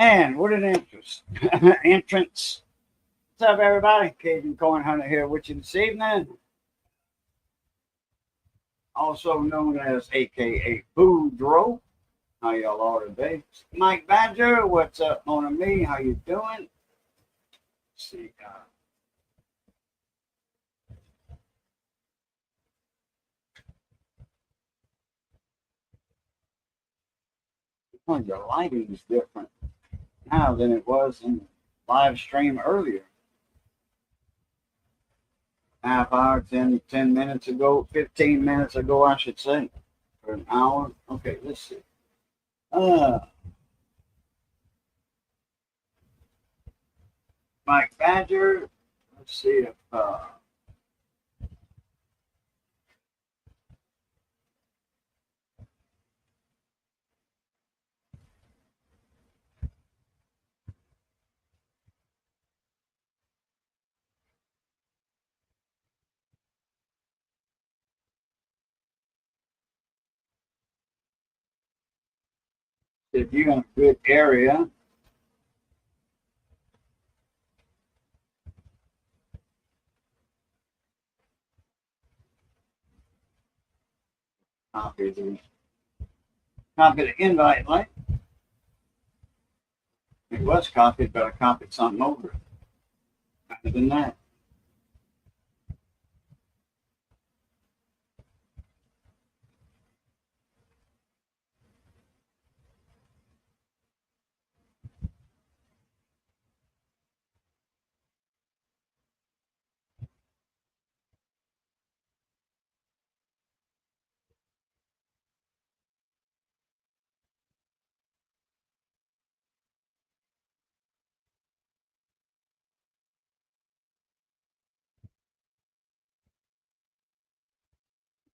And what an interest. Entrance. What's up, everybody? Cajun Corn Hunter here with you this evening. Also known as AKA Boudreaux. How y'all are today? Mike Badger, what's up, Mona Me? How you doing? Let's see. The lighting is different now than it was in the live stream earlier. Half hour, 10 minutes ago, 15 minutes ago, I should say. Or an hour. Okay, let's see. Mike Badger. Let's see if you're in a good area. Copy the invite link. It was copied, but I copied something over it. Other than that.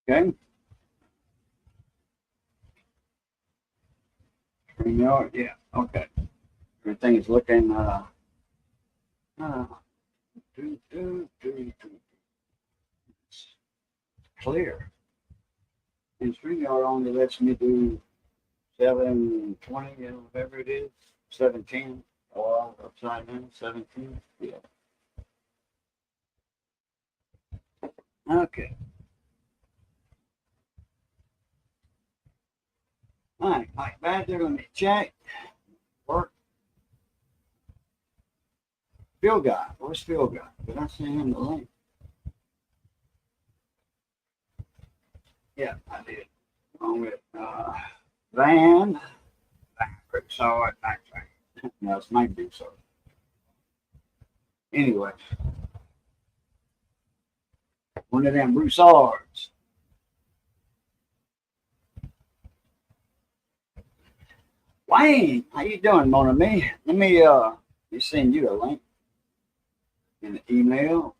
Okay. Yeah, okay. Everything is looking clear. And StreamYard only lets me do 720, whatever it is, 710, or upside down, 17. Yeah. Okay. All right, Mike Badger, let me check. Work. Phil Guy. Where's Phil Guy? Did I send him the link? Yeah, I did. On with Van. Saw it. No, it's might be so. Anyway, one of them Broussards. Wayne, how you doing, Mona Me? Let me send you a link in the email.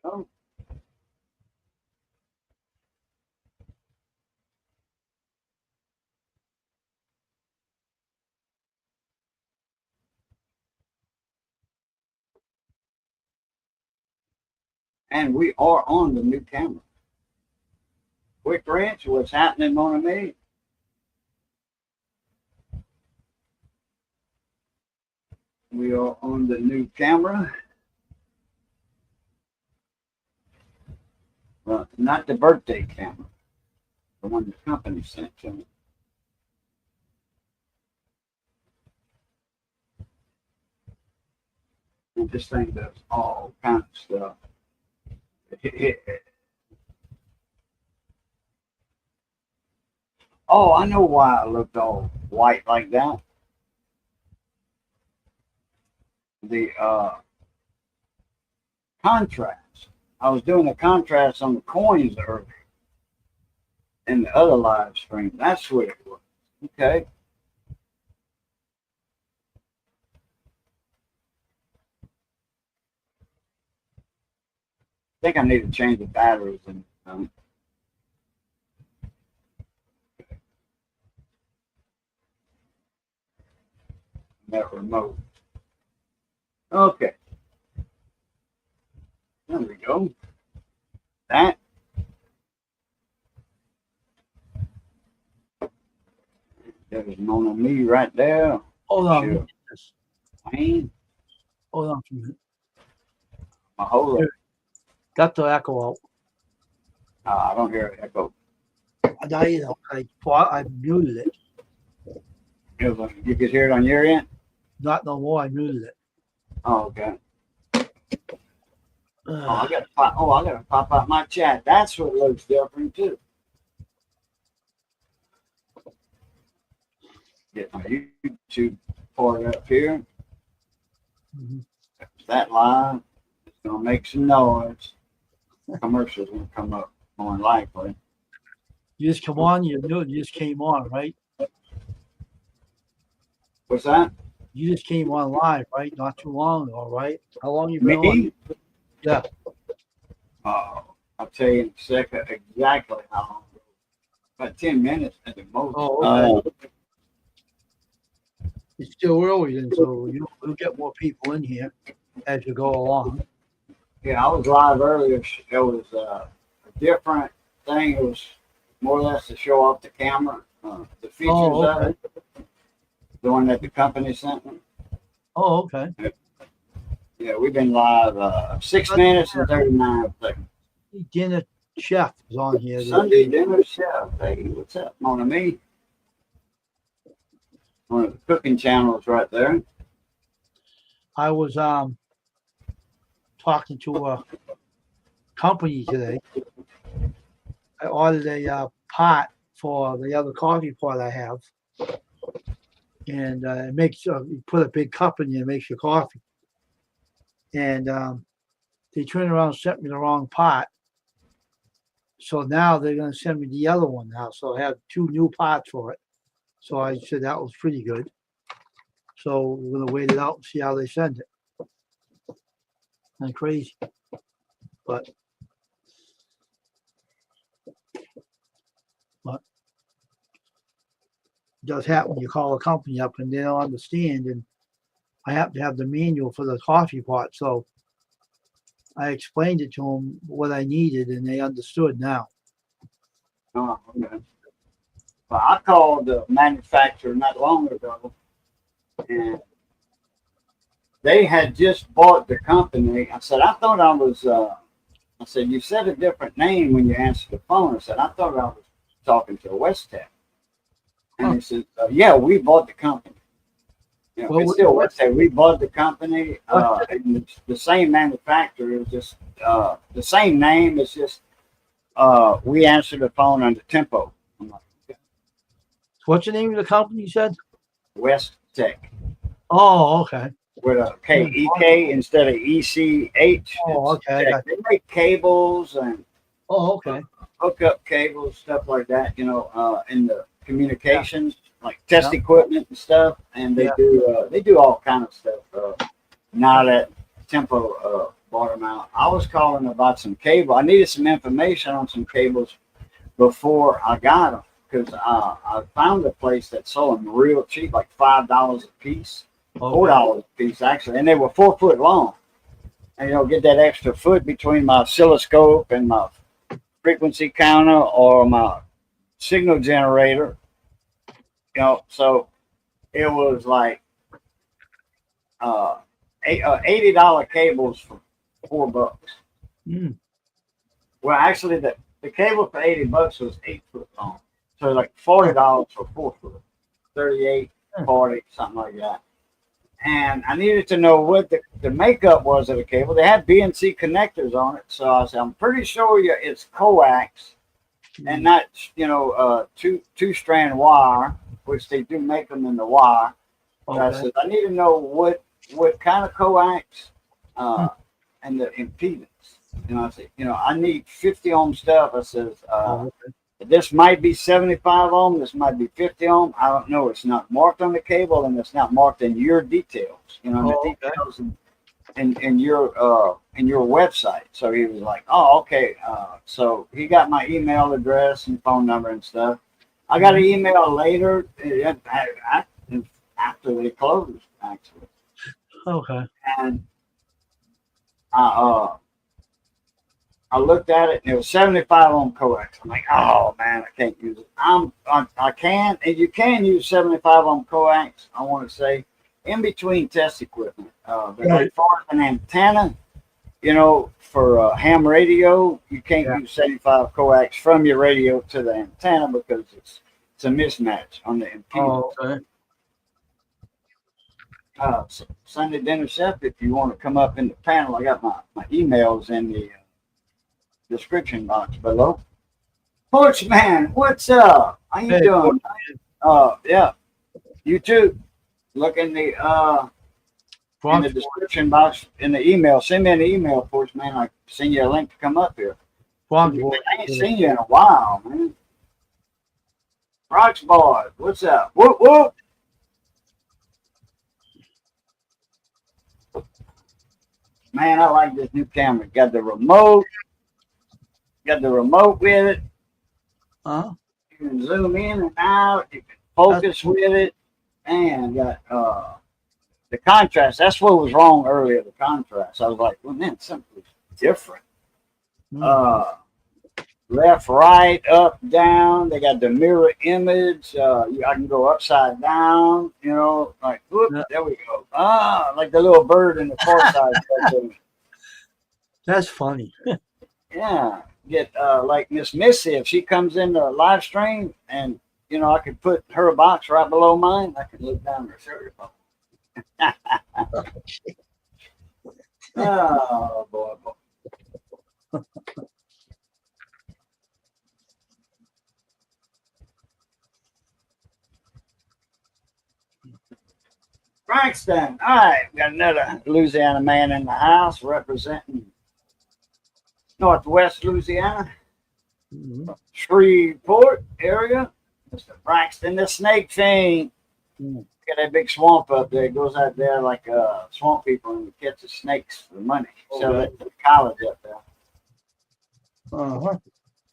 Oh. And we are on the new camera. Quick Ranch, what's happening, Mona Me? We are on the new camera. Well, not the birthday camera, the one the company sent to me. And this thing does all kinds of stuff. Oh, I know why I looked all white like that. The contrast. I was doing the contrast on the coins earlier in the other live stream. That's what it was. Okay. I think I need to change the batteries and that remote. There's Mona Me right there. Hold on. Sure. Wayne, Hold on for a minute. my whole Got the echo out. I don't hear an echo. I muted it. You could hear it on your end? Not no more. I muted it. Oh, okay. I gotta pop out my chat. That's what looks different too. Get my YouTube part up here. Mhm. That live. It's gonna make some noise. Commercials gonna come up more than likely. You just come on. You knew it. You just came on, right? What's that? You just came on live, right? Not too long ago, right? How long you been on? Me? Yeah. I'll tell you in a second exactly how long. About 10 minutes at the most. Oh, okay. It's still early, and so you'll get more people in here as you go along. Yeah, I was live earlier. It was a different thing. It was more or less to show off the camera, the features of it. The one that the company sent me. Oh, okay. Yeah, we've been live 6 minutes and 39 seconds. Dinner chef is on here. Sunday dinner chef. Hey, what's up, Mona Me? One of the cooking channels right there. I was talking to a company today. I ordered a pot for the other coffee pot I have, and it makes you put a big cup in there, it makes your coffee. And they turned around and sent me the wrong pot. So now they're going to send me the other one now. So I have 2 new pots for it. So I said that was pretty good. So we're going to wait it out and see how they send it. Kind of crazy. But it does happen when you call a company up and they don't understand. And I happen to have the manual for the coffee pot. So I explained it to them what I needed and they understood now. Oh, okay. Well, I called the manufacturer not long ago, and they had just bought the company. I said, I thought I was, I said, you said a different name when you answered the phone. I said, I thought I was talking to West Tech. And he said, yeah, we bought the company. You know, it's still West Tech. We bought the company. And it's the same manufacturer. It was just the same name. It's just we answered the phone under Tempo. I'm like, okay. What's the name of the company you said? West Tech. Oh, okay. With a K-E-K instead of E-C-H. Oh, okay. They make cables and okay. Hookup cables, stuff like that, you know, in the communications, like test equipment and stuff. And they do all kind of stuff. Now that Tempo bought them out. I was calling about some cable. I needed some information on some cables before I got them because I found a place that sold them real cheap, like $5 a piece. $4 a piece actually, and they were 4 foot long. And you know, get that extra foot between my oscilloscope and my frequency counter or my signal generator. You know, so it was like $80 cables for $4. Mm. Well, actually, the cable for $80 was 8 foot long, so like $40 for 4 foot, 38, 40, something like that. And I needed to know what the makeup was of the cable. They had BNC connectors on it, so I said, I'm pretty sure it's coax and not, you know, two-strand wire, which they do make them in the wire. Okay. I said, I need to know what kind of coax and the impedance. You know, I said, you know, I need 50 ohm stuff. I says, this might be 75 ohm. This might be 50 ohm. I don't know. It's not marked on the cable, and it's not marked in your details. You know, the details in your website. So he was like, oh, okay. So he got my email address and phone number and stuff. I got an email later after they closed, actually. Okay. And I looked at it and it was 75 ohm coax. I'm like, oh man, I can't use it. I can, and you can use 75 ohm coax. I want to say in between test equipment. But Right. as far as an antenna, for ham radio, you can't use 75 coax from your radio to the antenna because it's a mismatch on the impedance. Oh, okay. Sunday Dinner Chef, if you want to come up in the panel, I got my emails in the description box below. Porch Man, what's up? How you Hey, doing? Yeah, you too. Look in the Bronx, description box in the email. Send me an email, Porch Man. I send you a link to come up here. Bronx, I ain't seen you in a while, man. Rocks Boys, what's up? Whoop whoop. Man, I like this new camera. Got the remote. Got the remote with it. huh? You can zoom in and out. You can focus with it. And got the contrast. That's what was wrong earlier, the contrast. I was like, well, man, something's different. Left, right, up, down. They got the mirror image. I can go upside down, like, whoop, there we go. Like the little bird in the far side. That's funny. Yeah. Get like Miss Missy, if she comes in the live stream and, I could put her box right below mine, I can look down her cereal box. Oh, boy. Frankston. All right, we got another Louisiana man in the house representing Northwest Louisiana, Shreveport area. Mr. Frankston, the snake thing. Got that big swamp up there. It goes out there like swamp people and catches snakes for money. Sell it to the college up there.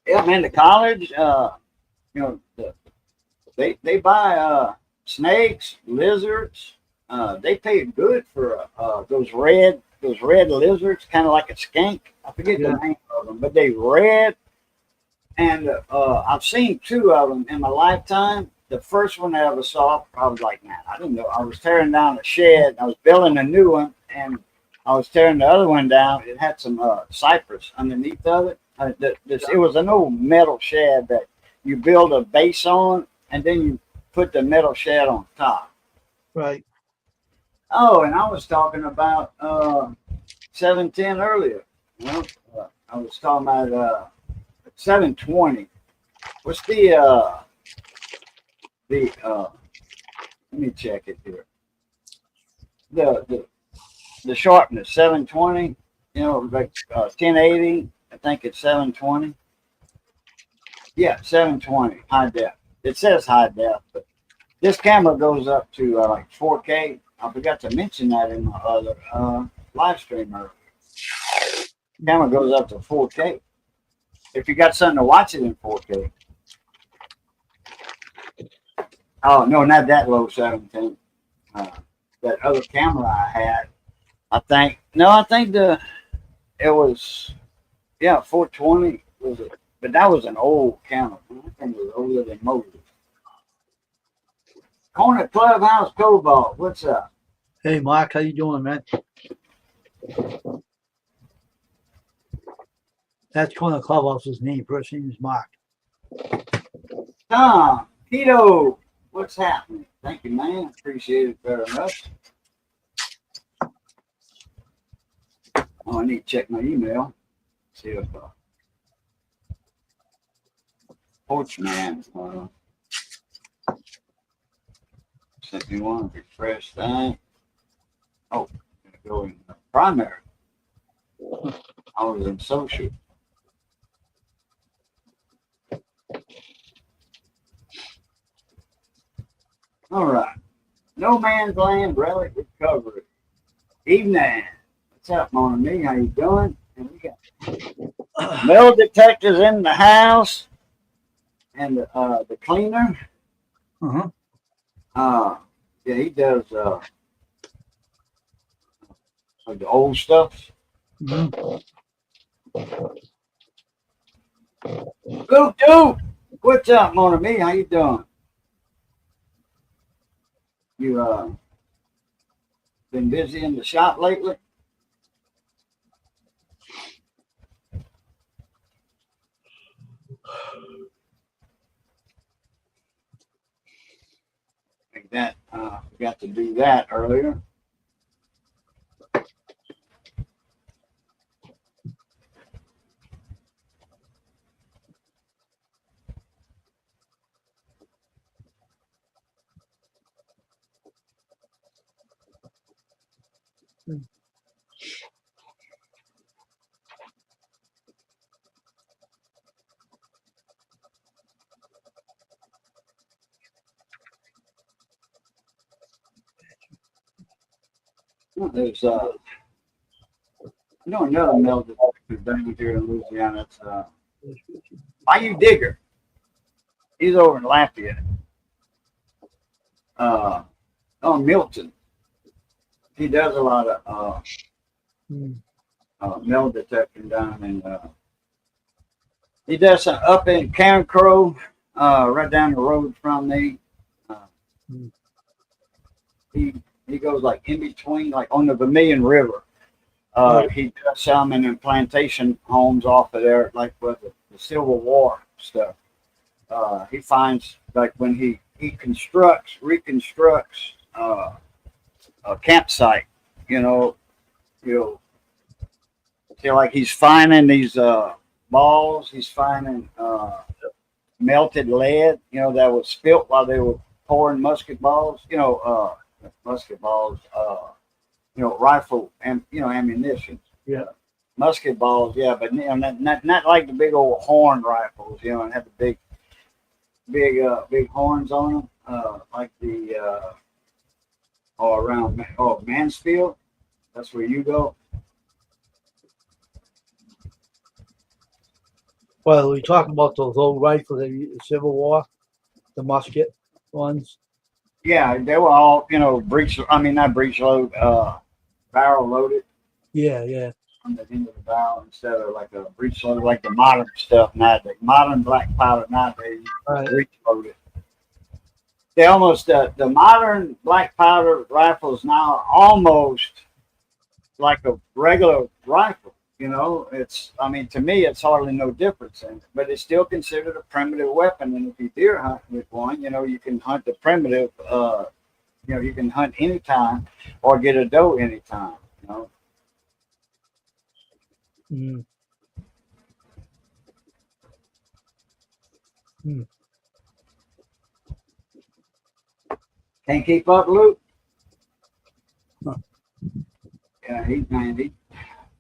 Yeah, man, the college, they buy snakes, lizards. They pay good for those red lizards, kind of like a skink. I forget the name of them, but they red. And I've seen two of them in my lifetime. The first one I ever saw, I was like, man, I don't know. I was tearing down a shed. I was building a new one, and I was tearing the other one down. It had some cypress underneath of it. It was an old metal shed that you build a base on, and then you put the metal shed on top. Right. Oh, and I was talking about 710 earlier. I was talking about 720. What's the let me check it here. The sharpness 720. Like 1080. I think it's 720. Yeah, 720 high def. It says high def, but this camera goes up to like 4K. I forgot to mention that in my other live stream earlier. The camera goes up to 4K. If you got something to watch it in 4K. Oh, no, not that low 17. That other camera I had, I think it was, 420 was it? But that was an old camera. I think it was older than most. Corner Clubhouse Cobalt, what's up? Hey, Mark, how you doing, man? That's Corner Clubhouse's name. First name is Mark. Tom, Keto, what's happening? Thank you, man. Appreciate it very much. Oh, I need to check my email. See if Porch Man sent me one. Refresh that. Oh, I'm gonna go in the primary. I was in social. All right. No Man's Land Relic Recovery. Evening. What's up, Mona Me? How you doing? And we got metal detectors in the house and the cleaner. Yeah, he does like the old stuff. Luke, dude, what's up, Mona Me? How you doing? You been busy in the shop lately? Like that. Forgot to do that earlier. There's I know another mill detector down here in Louisiana. It's Bayou Digger. He's over in Lafayette. On Milton. He does a lot of metal detecting down in. He does some up in Karen Crow, right down the road from me. Uh, he goes like in between, like on the Vermilion River. He does some in the plantation homes off of there, like with the Civil War stuff. He finds like when he reconstructs a campsite, you know, you'll feel like he's finding these balls. He's finding melted lead, you know, that was spilt while they were pouring musket balls, musket balls, rifle and, ammunition. Yeah. Musket balls, yeah, but not like the big old horn rifles, and have the big horns on them, like the or around Mansfield. That's where you go. Well, we talking about those old rifles in the Civil War, the musket ones. Yeah, they were all, breech. I mean, not breech load, barrel loaded Yeah. on the end of the barrel instead of like a breech load, like the modern stuff nowadays. Modern black powder nowadays, Right. breech loaded. They almost the modern black powder rifles now are almost like a regular rifle. I mean, to me, it's hardly no difference in it, but it's still considered a primitive weapon. And if you deer hunt with one, you can hunt the primitive. You can hunt anytime or get a doe anytime. Mm. Mm. Can't keep up, Luke. Huh. Yeah,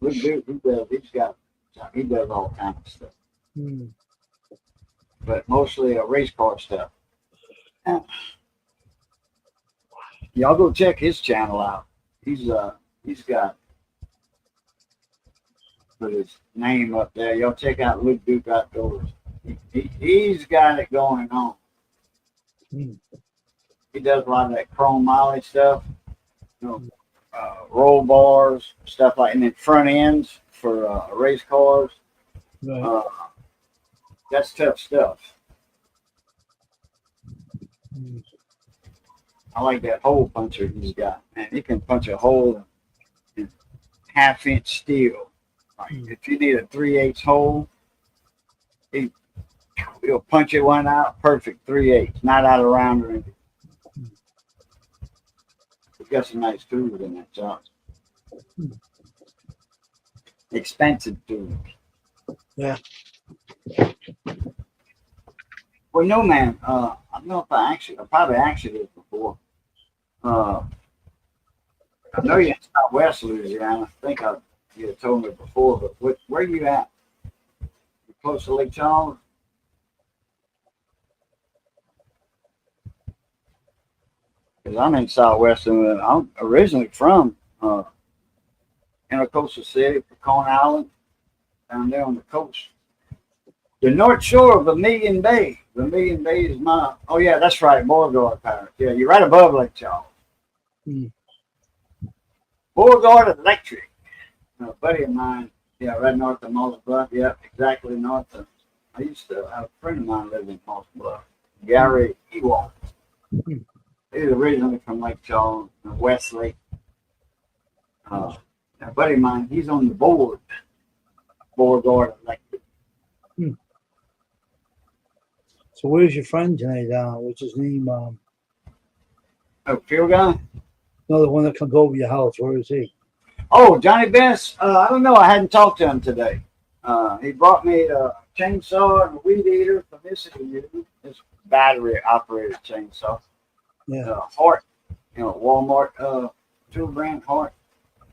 Luke dude, he does all kinds of stuff, Mm. but mostly race car stuff. Yeah. Y'all go check his channel out. He's got put his name up there. Y'all check out Luke Duke Outdoors. He's got it going on. Mm. He does a lot of that chrome molly stuff, roll bars, stuff like, and then front ends for race cars. Right. That's tough stuff. Mm. I like that hole puncher he's got. Man, he can punch a hole in half-inch steel. Like, if you need a 3/8 hole, he'll punch it one out, perfect 3/8, not out of round or anything. He's got some nice tools in that job. Expensive tools. Yeah. Well, no, man. I don't know if I probably asked you this before. I know you're in Southwest Louisiana. I think you had told me before, but where are you at? You close to Lake Charles? Because I'm in Southwest, and I'm originally from Intercoastal City, Pecan Island, down there on the coast. The North Shore of Vermilion Bay. Vermilion Bay is oh yeah, that's right, Beauregard Parish. Yeah, you're right above Lake Charles. Mm. Beauregard Electric. A buddy of mine, yeah, right north of Mullet Bluff. Yep, exactly north of I used to have a friend of mine lived in Moss Bluff, Gary Ewald. Hmm. He's originally from Lake Charles, Wesley. A buddy of mine, he's on the board guard of Lake. So where's your friend tonight? What's his name? Oh, field guy? No, the one that comes over your house. Where is he? Oh, Johnny Best. I don't know. I hadn't talked to him today. He brought me a chainsaw and a weed eater for this It's battery operated chainsaw. Yeah. Hart, Walmart tool brand Hart.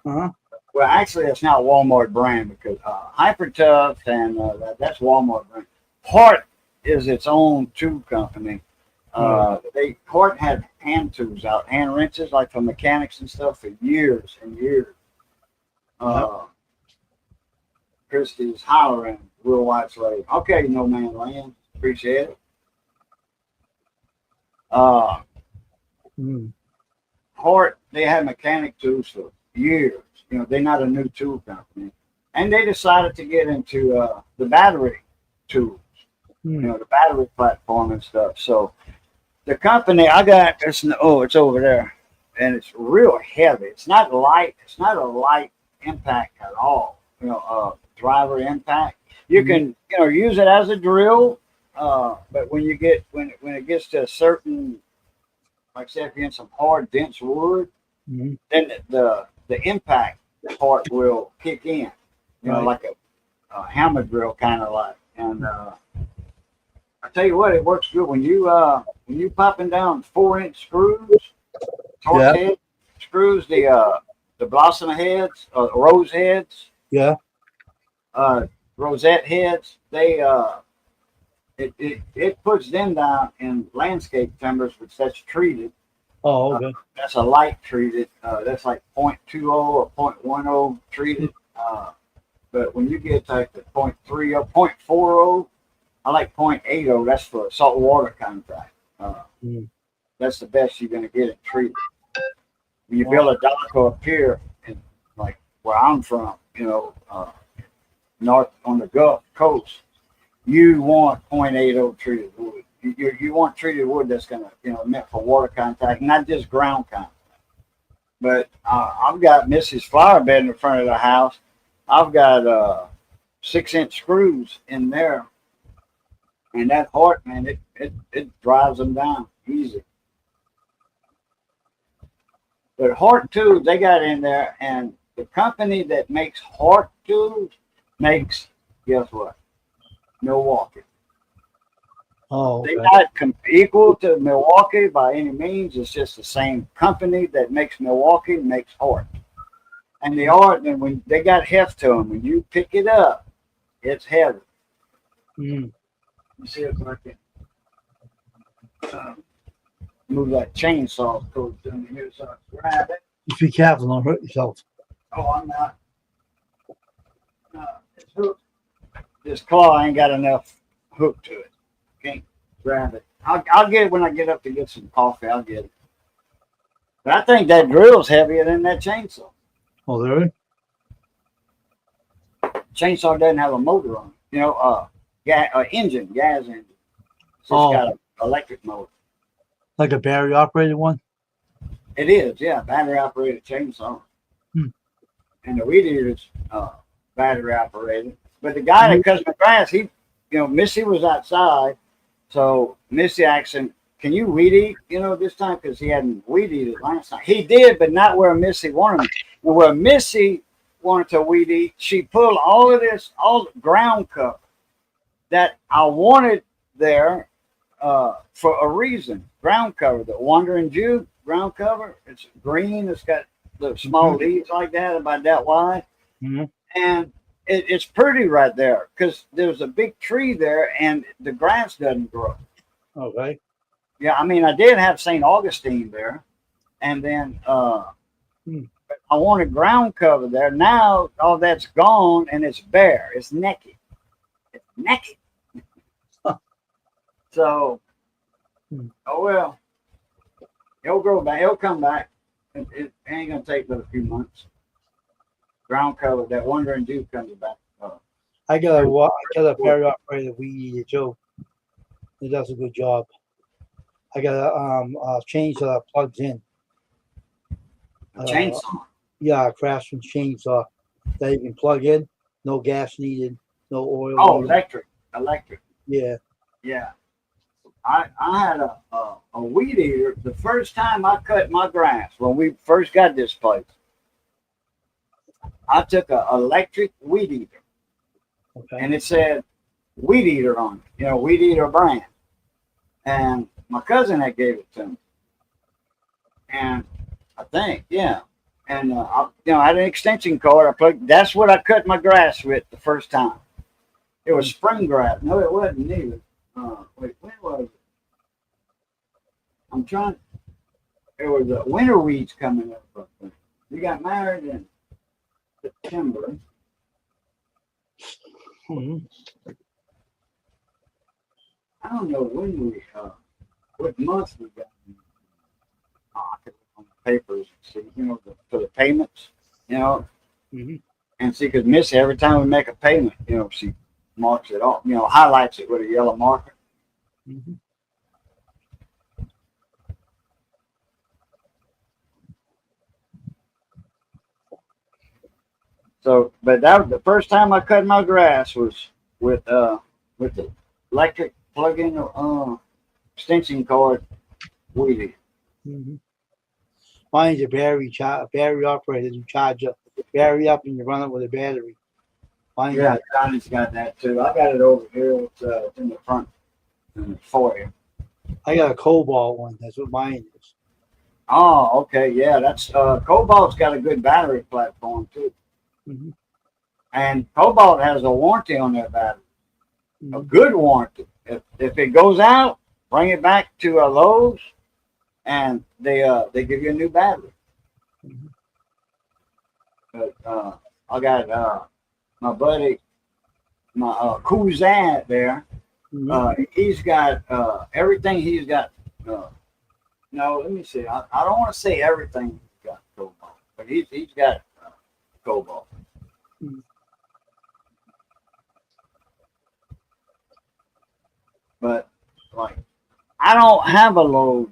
Uh-huh. Well, actually, it's not Walmart brand because Hyper Tough and that's Walmart brand. Hart is its own tool company. Hart had hand tools out, hand wrenches, like for mechanics and stuff, for years and years. Christy's hollering, Will White Slave. Okay, no man land. Appreciate it. Hart, they had mechanic tools for years. They're not a new tool company. And they decided to get into the battery tools, the battery platform and stuff. So the company I got, it's over there. And it's real heavy. It's not light. It's not a light impact at all. Driver impact. You can, use it as a drill. But when it gets to a certain, like say if you're in some hard, dense wood, then the impact part will kick in. Like a hammer drill kind of like. And I tell you what, it works good when you popping down 4-inch screws, torch head screws, the blossom heads, rose heads. Yeah. Rosette heads, it puts them down in landscape timbers, which that's treated. Oh, okay. That's a light treated. That's like 0.20 or 0.10 treated. But when you get like the 0.30, 0.40, I like 0.80. That's for a saltwater contract. That's the best you're going to get it treated. When you build a dock or a pier, like where I'm from, north on the Gulf Coast, you want 0.80 treated wood. You want treated wood that's going to, meant for water contact, not just ground contact. But I've got Missy's flower bed in the front of the house. I've got 6-inch screws in there. And that Hart, man, it drives them down easy. But Hart tools, they got in there, and the company that makes Hart tools makes, guess what? Milwaukee. Oh, okay. They're not equal to Milwaukee by any means. It's just the same company that makes Milwaukee makes Hart. And the art, and when they got heft to them, when you pick it up, it's heavy. You see if I can move that chainsaw towards them here so I can grab it. Just be careful, don't hurt yourself. Oh, I'm not. It's hooked. This claw ain't got enough hook to it. Can't grab it. I'll get it when I get up to get some coffee. I'll get it. But I think that drill's heavier than that chainsaw. Oh, there? Chainsaw doesn't have a motor on it. Gas engine. So it's got an electric motor. Like a battery operated one? It is, yeah. Battery operated chainsaw. And the weed eater is battery operated. But the guy that cuts my grass, Missy was outside. So Missy asked him, can you weed eat, this time? Because he hadn't weed eated last time. He did, but not where Missy wanted him. Where Missy wanted to weed eat, she pulled all the ground cover that I wanted there for a reason. Ground cover, the Wandering Jew ground cover. It's green. It's got the small leaves like that, about that wide. And it's pretty right there because there's a big tree there and the grass doesn't grow. Okay. Yeah, I mean, I did have St. Augustine there. And then I wanted ground cover there. Now all that's gone and it's bare. It's naked. It's naked. So, oh well. It'll grow back. It'll come back. It ain't going to take but a few months. Ground cover, that Wandering Jew comes back. I got a battery operated weed eater too. It does a good job. I got a chainsaw that plugs in. A chainsaw. Yeah, a Craftsman chainsaw that you can plug in. No gas needed. No oil. Oh, needed. electric. Yeah. Yeah. I had a weed eater the first time I cut my grass when we first got this place. I took a electric weed eater, Okay. and it said weed eater on it, weed eater brand. And my cousin that gave it to me, and I think, yeah. And I had an extension cord. I plugged. That's what I cut my grass with the first time. It was spring grass. No, it wasn't either. Wait, when was it? I'm trying. It was winter weeds coming up. We got married in September. Mm-hmm. I don't know when we, what month we got. I could look on the papers and see, for the payments, Mm-hmm. and see, because Missy, every time we make a payment, she marks it off, highlights it with a yellow marker. Mm-hmm. So, but that was the first time I cut my grass was with the electric plug-in extension cord weed. Mm-hmm. Mine's a battery operated. You charge a battery up and you run it with a battery. Mine's Yeah, Johnny's got that too. I got it over here. It's in the front in the foyer. I got a Cobalt one. That's what mine is. Oh, okay, yeah. That's Cobalt's got a good battery platform too, Mm-hmm. and Cobalt has a warranty on their battery, a Mm-hmm. good warranty. If it goes out, bring it back to Lowe's, and they give you a new battery. Mm-hmm. But I got my buddy, my cousin there. Mm-hmm. He's got everything. He's got. No, let me see. I don't want to say everything he's got Cobalt, but he's got Cobalt. Mm-hmm. But like, I don't have a Lowe's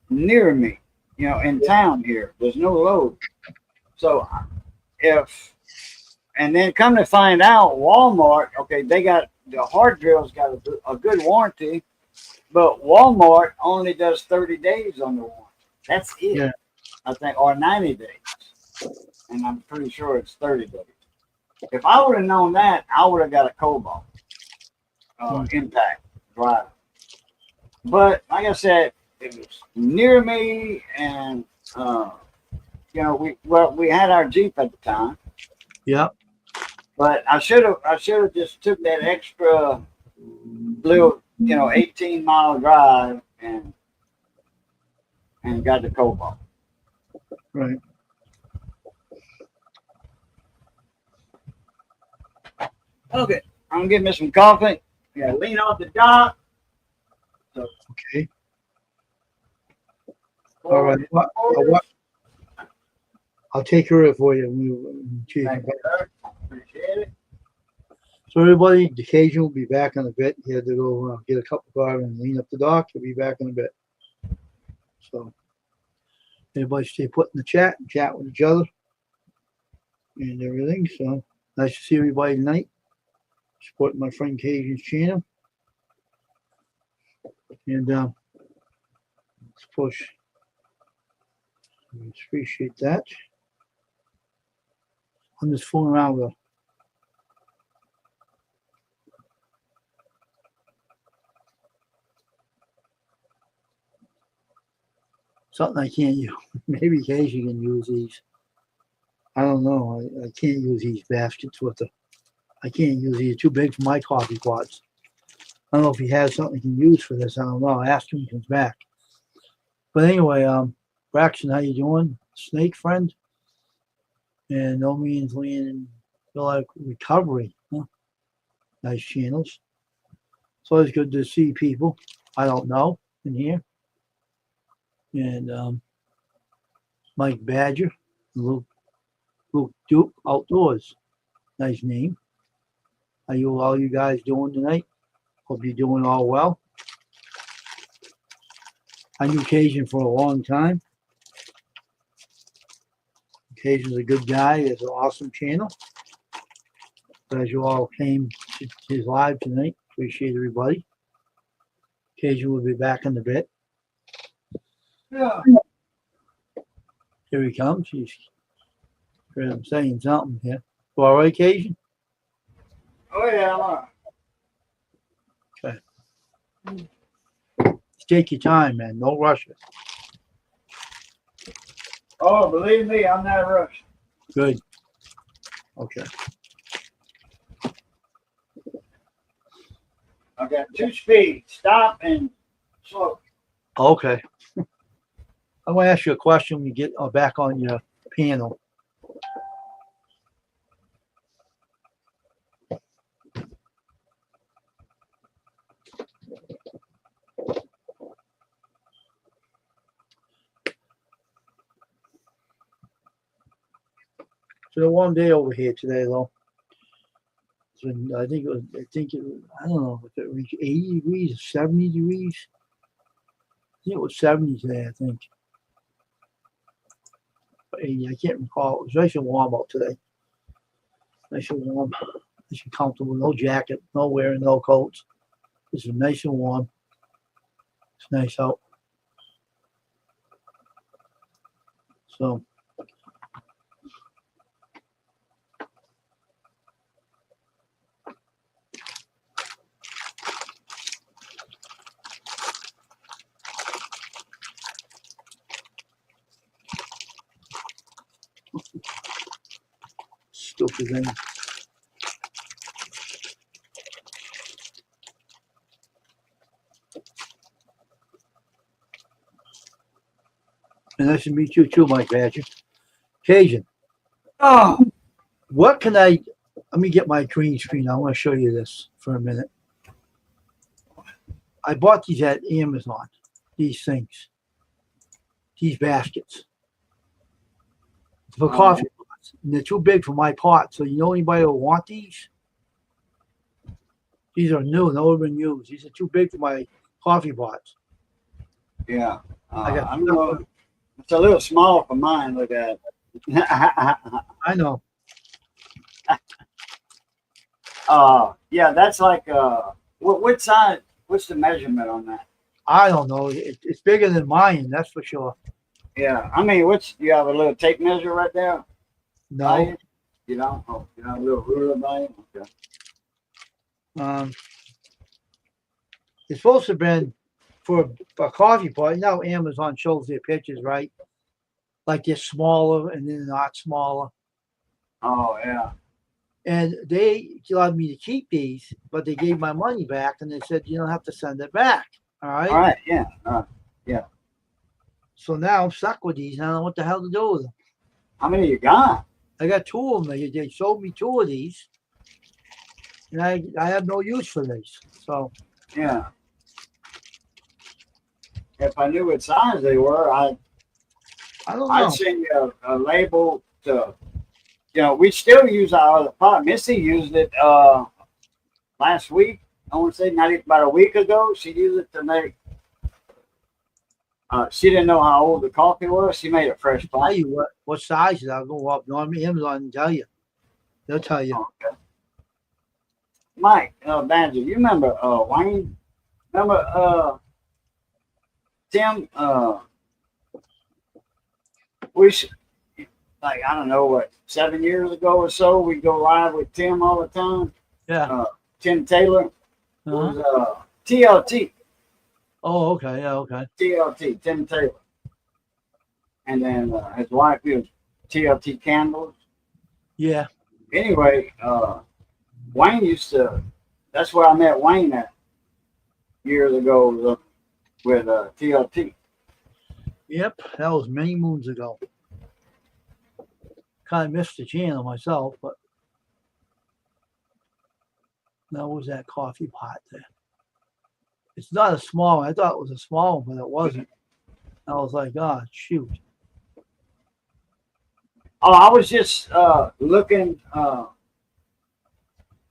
near me. In town here, there's no Lowe's. So and then come to find out, Walmart, okay, they got the hard drill's got a good warranty, but Walmart only does 30 days on the warranty. That's it. Yeah. I think, or 90 days. And I'm pretty sure it's 30 days. If I would have known that, I would have got a Cobalt Impact driver. But like I said, it was near me, and we had our Jeep at the time. Yep. But I should have just took that extra little 18-mile drive and got the Cobalt. Right. Okay, I'm gonna get me some coffee. Yeah, lean off the dock. So, Okay. All right. I'll take care of it for you. Thank you, sir. Appreciate it. So everybody, the occasion will be back in a bit. He had to go get a cup of coffee and lean up the dock. He'll be back in a bit. So everybody stay put in the chat with each other and everything. So nice to see everybody tonight. Supporting my friend Cajun's channel. And let's push. I appreciate that. I'm just fooling around with something I can't use. Maybe Casey can use these. I don't know. I can't use these baskets with the. I can't use these. Too big for my coffee pots. I don't know if he has something he can use for this. I don't know. I'll ask him when he comes back. But anyway, Braxton, how you doing? Snake friend? And No Means Land, feel like recovery. Huh? Nice channels. It's always good to see people I don't know in here. And Mike Badger, Luke Duke Outdoors. Nice name. How all you guys doing tonight? Hope you're doing all well. I knew Cajun for a long time. Cajun's a good guy. He has an awesome channel. Glad you all came to his live tonight. Appreciate everybody. Cajun will be back in a bit. Yeah. Here he comes. He's heard him saying something here. You all right, Cajun? Oh yeah, I'm all right. Okay. Take your time, man. No rush it. Oh, believe me, I'm not rushing. Good. Okay. I got 2 speeds: stop and slow. Okay. I want to ask you a question when you get back on your panel. It's been a warm day over here today, though. It's been, I think it was, I don't know if it reached 80 degrees or 70 degrees. I think it was 70 today, I think. But 80, I can't recall. It was nice and warm out today. Nice and warm. Nice and comfortable. No jacket, no wearing, no coats. It's nice and warm. It's nice out. So. Stupid thing. And nice to meet you too, Mike Badger. Cajun. Oh, What can let me get my green screen. I want to show you this for a minute. I bought these at Amazon, these things, these baskets for coffee pots. And they're too big for my pot. So you know anybody who will want these? These are new, never been used. These are too big for my coffee pots. yeah. I got I'm going. It's a little small for mine. Look at it. I know. Yeah, that's like what size? What's the measurement on that? I don't know. It's bigger than mine, that's for sure. Yeah, I mean, you have a little tape measure right there? No. You know? Oh, you know, a little ruler by it? Okay. It's supposed to have been for a coffee pot. You know, Amazon shows their pictures, right? Like they're smaller and then not smaller. Oh, yeah. And they allowed me to keep these, but they gave my money back and they said, you don't have to send it back. All right. All right, yeah. Yeah. So now I'm stuck with these. And I don't know what the hell to do with them. How many you got? I got 2 of them. They sold me 2 of these. And I have no use for these. So. Yeah. If I knew what size they were, I don't know. I'd send you a label to, you know, we still use our other pot. Missy used it last week. I want to say not even about a week ago. She used it to make. She didn't know how old the coffee was. She made a fresh pot. Tell you what size is. I'll go up. No, I mean Amazon and tell you. They'll tell you. Okay. Mike, Banjo, you remember Wayne? Remember Tim? We should, like, I don't know what, 7 years ago or so, we go live with Tim all the time. Yeah. Tim Taylor was TLT. Oh, okay. Yeah, okay. TLT, Tim Taylor. And then his wife was TLT Candles. Yeah. Anyway, Wayne used to, that's where I met Wayne at years ago with TLT. Yep, that was many moons ago. Kind of missed the channel myself, but that was that coffee pot there. It's not a small one. I thought it was a small one, but it wasn't. I was like, oh, shoot. Oh, I was just looking.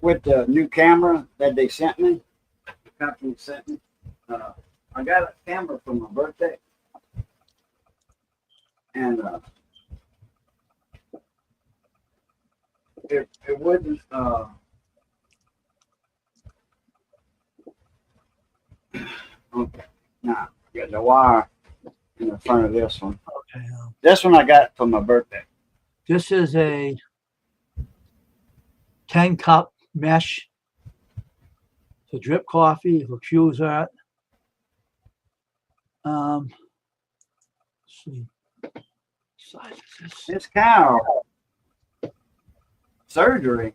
with the new camera that they sent me, the company sent me. I got a camera for my birthday, and it wouldn't. Okay, nah, got the wire in the front of this one. Okay. This one I got for my birthday. This is a 10-cup mesh to drip coffee, diffuser. Let's see. Size is this? This cow surgery.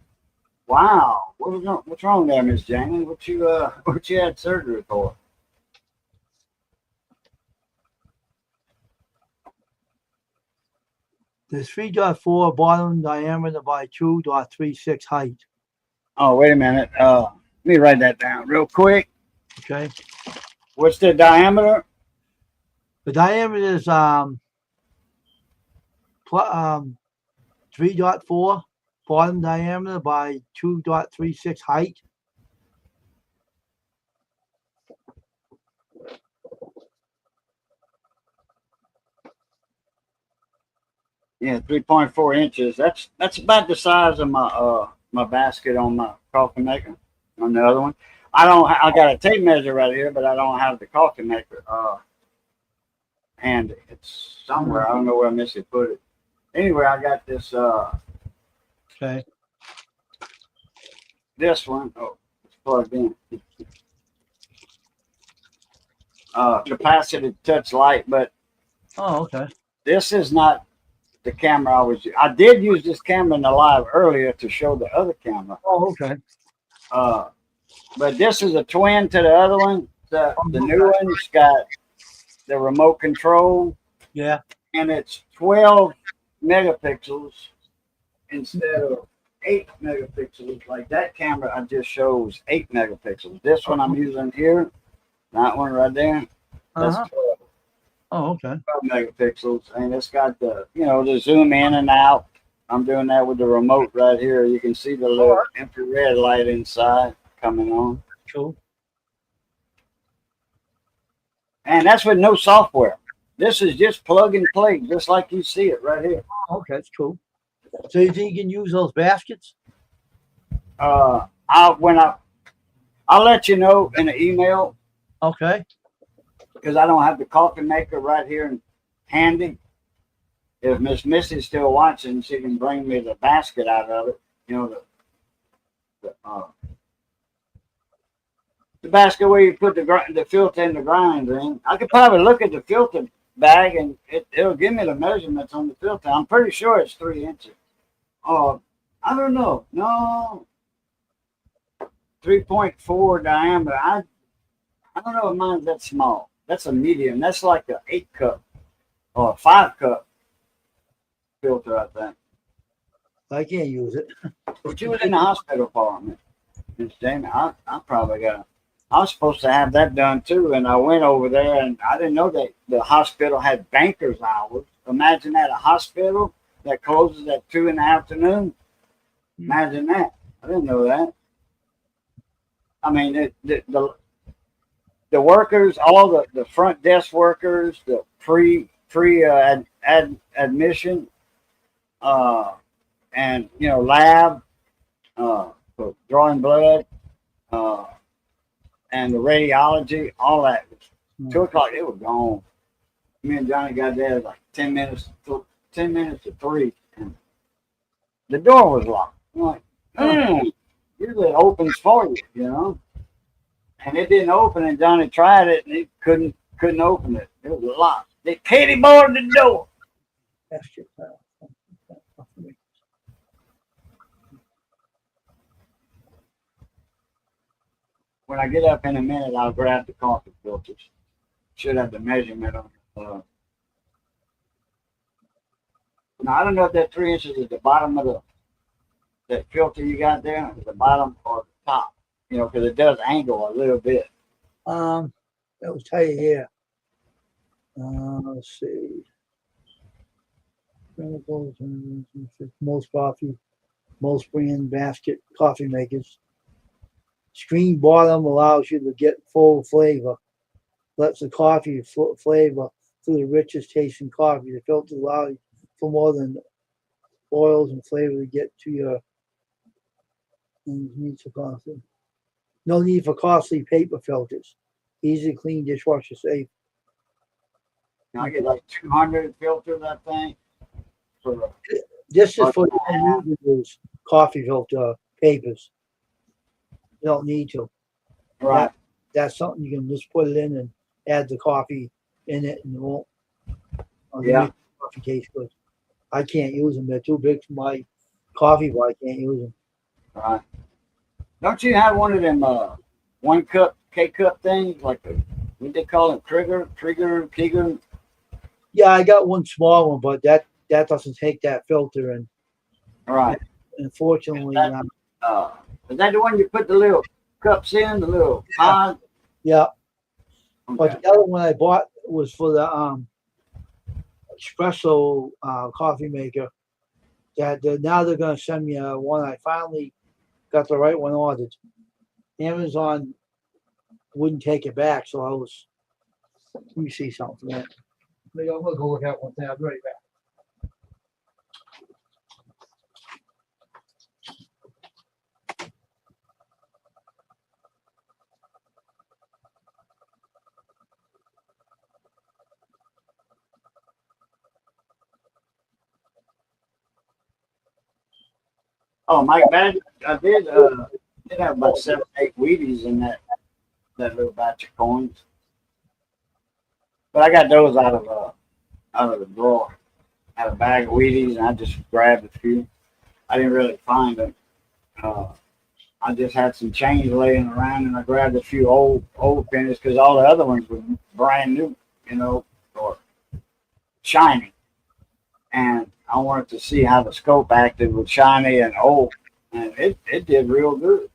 Wow, what's wrong there, Miss Jamie? What you had surgery for? There's 3.4 bottom diameter by 2.36 height. Oh, wait a minute. Let me write that down real quick. Okay. What's the diameter? The diameter is 3.4 bottom diameter by 2.36 height. Yeah, 3.4 inches. That's about the size of my my basket on my coffee maker. On the other one, I got a tape measure right here, but I don't have the coffee maker. And it's somewhere. I don't know where Missy put it. Anyway, I got this. Okay. This one. Oh, it's plugged in. Capacitive touch light, but Oh, okay. this is not the camera I did use this camera in the live earlier to show the other camera. Oh, okay. But this is a twin to the other one. The new one's got the remote control. Yeah. And it's 12 megapixels instead of 8 megapixels. Like that camera I just shows 8 megapixels. This one I'm using here, that one right there, that's 12. Oh, okay. 12 megapixels, and it's got the the zoom in and out. I'm doing that with the remote right here. You can see the little infrared light inside coming on. Cool. And that's with no software. This is just plug and play, just like you see it right here. Oh, okay, that's cool. So you think you can use those baskets? I'll let you know in the email. Okay. Because I don't have the coffee maker right here and handy. If Miss Missy's still watching, she can bring me the basket out of it. The basket where you put the filter and the grind in. I could probably look at the filter bag and it'll give me the measurements on the filter. I'm pretty sure it's 3 inches. I don't know. No, 3.4 diameter. I don't know if mine's that small. That's a medium. That's like an 8-cup or a 5-cup filter, I think. I can't use it. But you was in the hospital department, Miss Jamie. I probably got. I was supposed to have that done too, and I went over there, and I didn't know that the hospital had banker's hours. Imagine that, a hospital that closes at 2 in the afternoon. Imagine that. I didn't know that. I mean, the workers, all the front desk workers, the admission, and lab, for drawing blood, and the radiology, all that. 2 o'clock, it was gone. Me and Johnny got there like 10 minutes to 3, and the door was locked. I'm like, usually it opens for you, And it didn't open, and Johnny tried it, and he couldn't open it. It was locked. They Katie boarded the door. When I get up in a minute, I'll grab the coffee filters. Should have the measurement on it. Now, I don't know if that 3 inches is the bottom of that filter you got there, at the bottom or the top, because it does angle a little bit. That will tell you here. Let's see. Most coffee. most brand basket coffee makers. Screen bottom allows you to get full flavor. Lets the coffee flavor through the richest tasting coffee. The filter allows for more than oils and flavor to get to your needs for coffee. No need for costly paper filters. Easy to clean, dishwasher safe. I get like 200 filters, I think. For This is for those coffee filter papers. You don't need to. right. That's something you can just put it in and add the coffee in it, and it won't. Yeah. Make the coffee taste good. I can't use them. They're too big for my coffee, but I can't use them. Right. Don't you have one of them 1 cup K-cup things like the what they call it, Krieger? Yeah, I got one small one, but that doesn't take that filter, and Right. unfortunately, Is that the one you put the little cups in, the little pod? yeah. But Okay. the other one I bought was for the espresso coffee maker. That now they're gonna send me one. I finally got the right one ordered. Amazon wouldn't take it back, so I was. Let me see something. Man. I'm gonna go look at one thing. I'll be right back. Oh, my bad. I did have about 7, 8 Wheaties in that little batch of coins. But I got those out of the drawer. I had a bag of Wheaties and I just grabbed a few. I didn't really find them. Uh, I just had some change laying around and I grabbed a few old pennies because all the other ones were brand new, or shiny. And I wanted to see how the scope acted with shiny and old. And it did real good.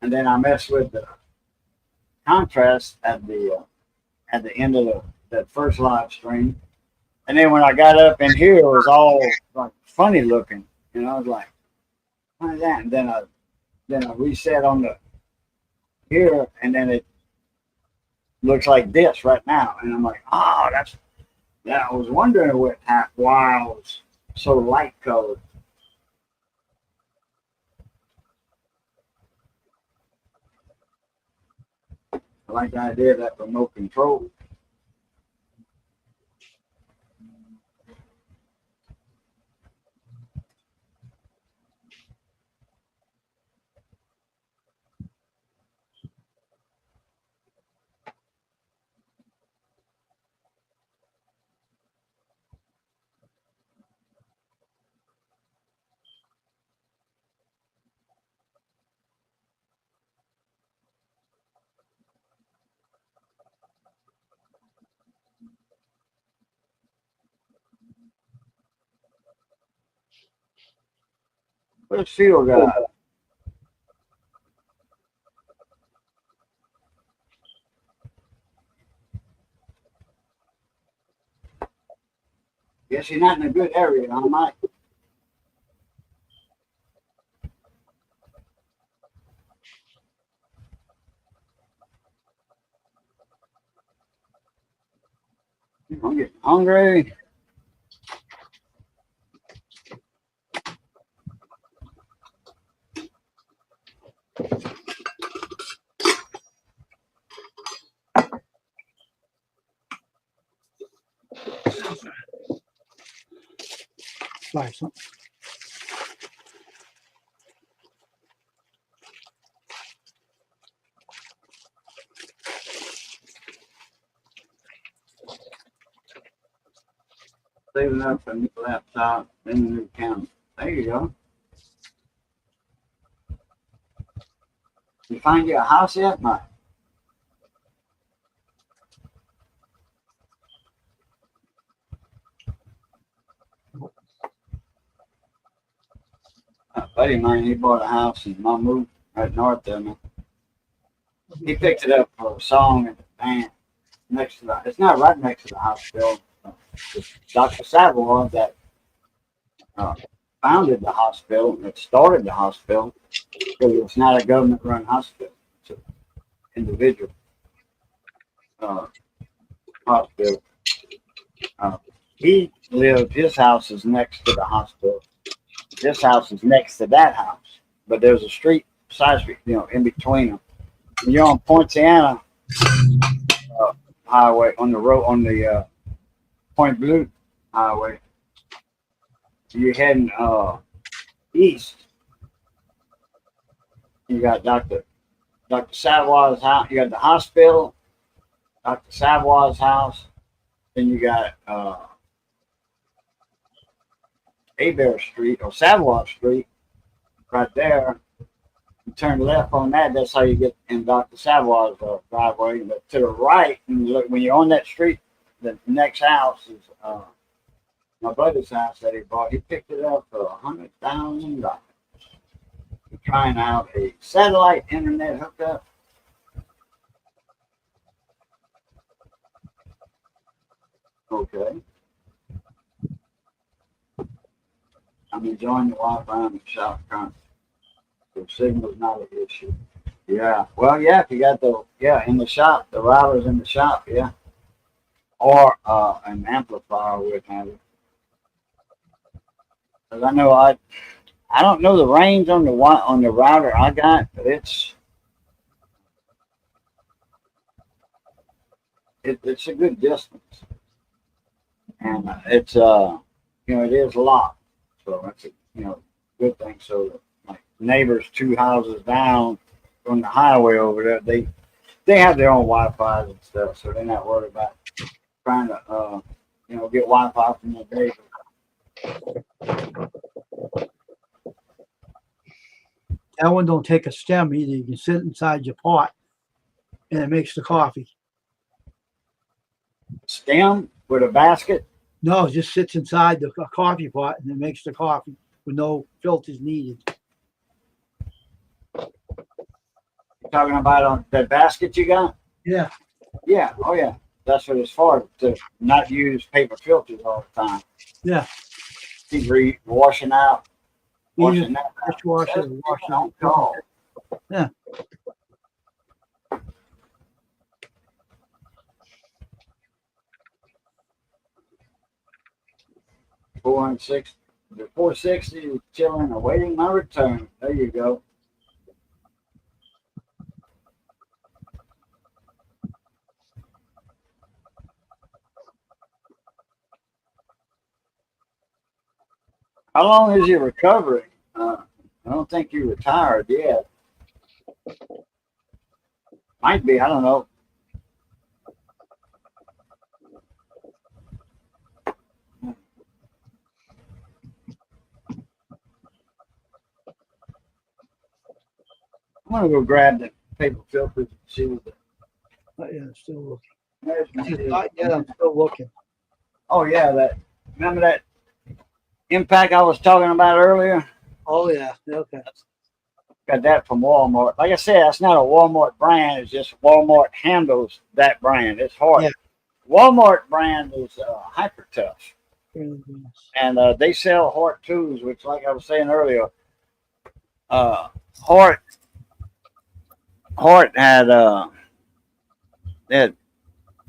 And then I messed with the contrast at the end of that first live stream. And then when I got up in here, it was all like funny looking. I was like, what is that? And then I reset on the here, and then it looks like this right now. And I'm like, oh, I was wondering why I was so light colored. I like the idea of that remote control. Where's Field guy? Guess you're not in a good area, huh, Mike? I'm getting hungry. Try something. Saving up for a new laptop and a new camera. There you go. You find you a house yet, Mike? A buddy of mine, he bought a house in Mamu, right north there, man. He picked it up for a song and a band next to it's not right next to the house, Bill. Dr. Savile owns founded the hospital, that started the hospital, because it's not a government-run hospital. It's an individual uh, hospital. Uh, he lived, his house is next to the hospital. This house is next to that house, but there's a street, side street, in between them. And you're on Poinciana Highway, on the road, on the Point Blue Highway. You're heading east. You got Dr. Savoy's house. You got the hospital, Dr. Savoy's house. Then you got Hebert Street or Savoy Street right there. You turn left on that. That's how you get in Dr. Savoy's driveway. But to the right, and look, when you're on that street, the next house is my buddy's house that he bought. He picked it up for $100,000. Trying out a satellite internet hookup. Okay. I'm enjoying the Wi-Fi in the shop currently. The signal's not an issue. Yeah. Well, yeah, if you got in the shop, the router's in the shop, yeah. Or an amplifier would have it. Because I know I don't know the range on the router I got, but it's a good distance, and it's it is locked, so that's a good thing. So my neighbors 2 houses down from the highway over there, they have their own Wi-Fi and stuff, so they're not worried about trying to get Wi-Fi from their neighbors. That one don't take a stem either. You can sit inside your pot, and it makes the coffee. Stem with a basket? No, it just sits inside the coffee pot, and it makes the coffee with no filters needed. You're talking about on that basket you got? Yeah. Yeah. Oh, yeah. That's what it's for, to not use paper filters all the time. Yeah. Keep washing out. Washing that out. Dishwasher, washing out. Yeah. The 460 is chilling, awaiting my return. There you go. How long is your recovery? I don't think you retired yet. Might be. I don't know. I'm gonna go grab the paper filters and see what Yeah, still the. looking. Not yet. I'm still looking. Oh yeah, remember that impact I was talking about earlier? Oh yeah. Okay. Got that from Walmart. Like I said, that's not a Walmart brand. It's just Walmart handles that brand. It's hard. Yeah. Walmart brand is Hyper Tough, and they sell Hort tools, which, like I was saying earlier, Hort had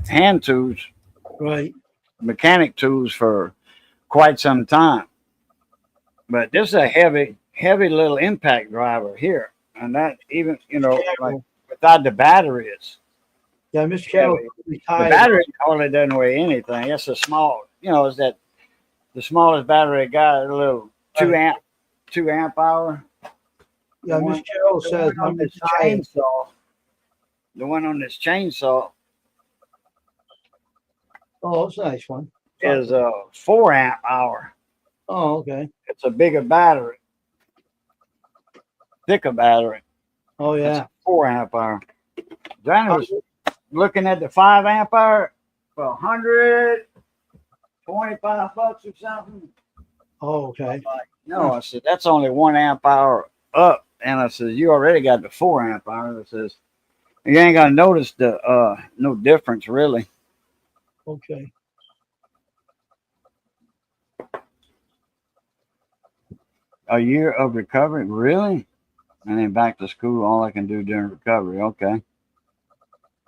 hand tools, Right. mechanic tools for quite some time. But this is a heavy little impact driver here, and that even like without the batteries. Yeah, Miss Carroll The retired. battery hardly doesn't weigh anything. It's a small, is that the smallest battery I got, a little 2 amp hour. Yeah, Miss Carroll says I'm retired. The one on this chainsaw Oh, it's a nice one. is a 4 amp hour. Oh, okay. It's a bigger battery, thicker battery. Oh yeah. It's 4 amp hour. Johnny was looking at the 5 amp hour for $125 or something. Oh, okay. I'm like, no, I said that's only 1 amp hour up, and I said you already got the 4 amp hour. It says you ain't gonna notice the no difference really. Okay. A year of recovery, really? And then back to school. All I can do during recovery. Okay.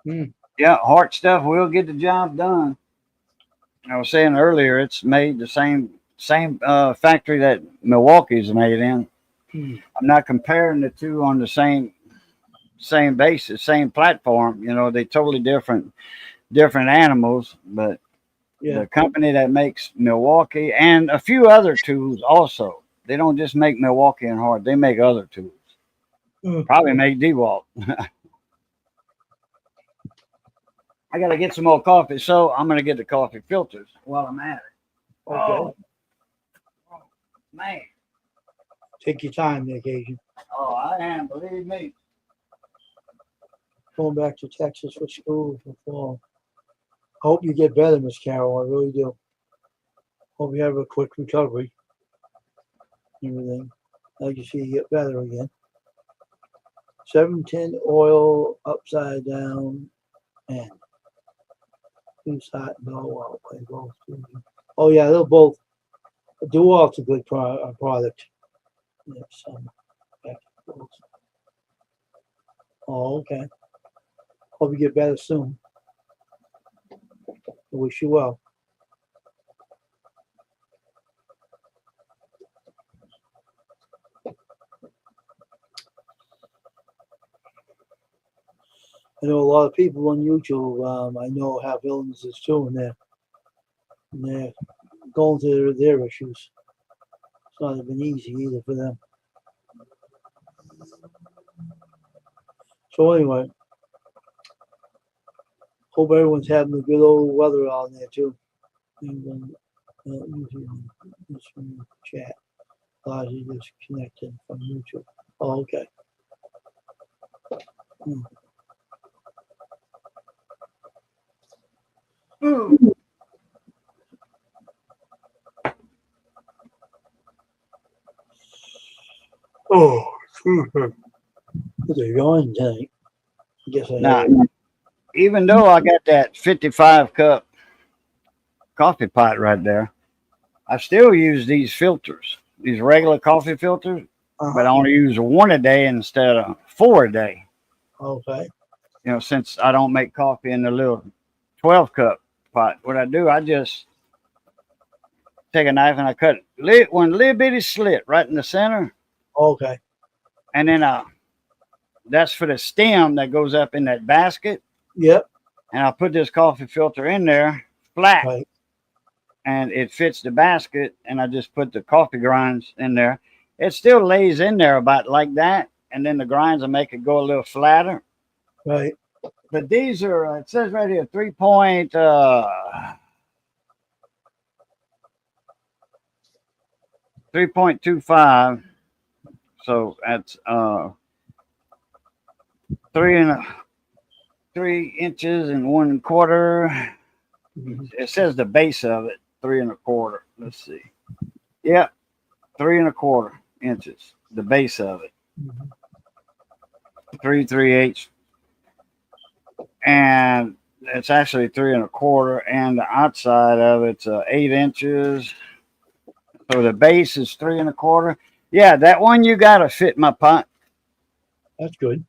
Hmm. Yeah, heart stuff will get the job done. I was saying earlier, it's made the same factory that Milwaukee's made in. Hmm. I'm not comparing the two on the same basis, same platform. You know, they totally different animals, but Yeah. the company that makes Milwaukee and a few other tools also. They don't just make Milwaukee and hard; they make other tools. Hmm. Probably make DeWalt. I got to get some more coffee, so I'm going to get the coffee filters while I'm at it. Okay. Oh, man. Take your time, the occasion. Oh, I am. Believe me. Going back to Texas for school for fall. I hope you get better, Miss Carol. I really do. Hope you have a quick recovery. Everything. Like you see you get better again. 710 oil upside down and who's hot and all out play both. Oh yeah, they'll both do all a good product. Yeah, some oh, okay. Hope you get better soon. I wish you well. I know a lot of people on YouTube. I know have illnesses too, and they're going through their issues. It's not been easy either for them. So anyway, hope everyone's having a good old weather out there too. And usually this from the chat. Largely disconnected from YouTube. Oh, okay. Hmm. Oh, they're going tonight. I guess I Now, had it. even though I got that 55 cup coffee pot right there, I still use these filters, these regular coffee filters, but I Uh-huh. only use one a day instead of four a day. Okay. You know, since I don't make coffee in the little 12 cup pot, what I do, I just take a knife and I cut one little bitty slit right in the center, Okay. and then that's for the stem that goes up in that basket. Yep. And I put this coffee filter in there flat, Right. and it fits the basket. And I just put the coffee grinds in there. It still lays in there about like that, and then the grinds will make it go a little flatter. Right. But these are it says right here 3.25. So that's 3 inches and 1/4. Mm-hmm. It says the base of it 3 1/4. Let's see. Yep, 3 1/4 inches. The base of it. Mm-hmm. 3 3/8, and it's actually 3 1/4, and the outside of it's 8 inches. So the base is 3 1/4. Yeah, that one you gotta fit my pot. That's good.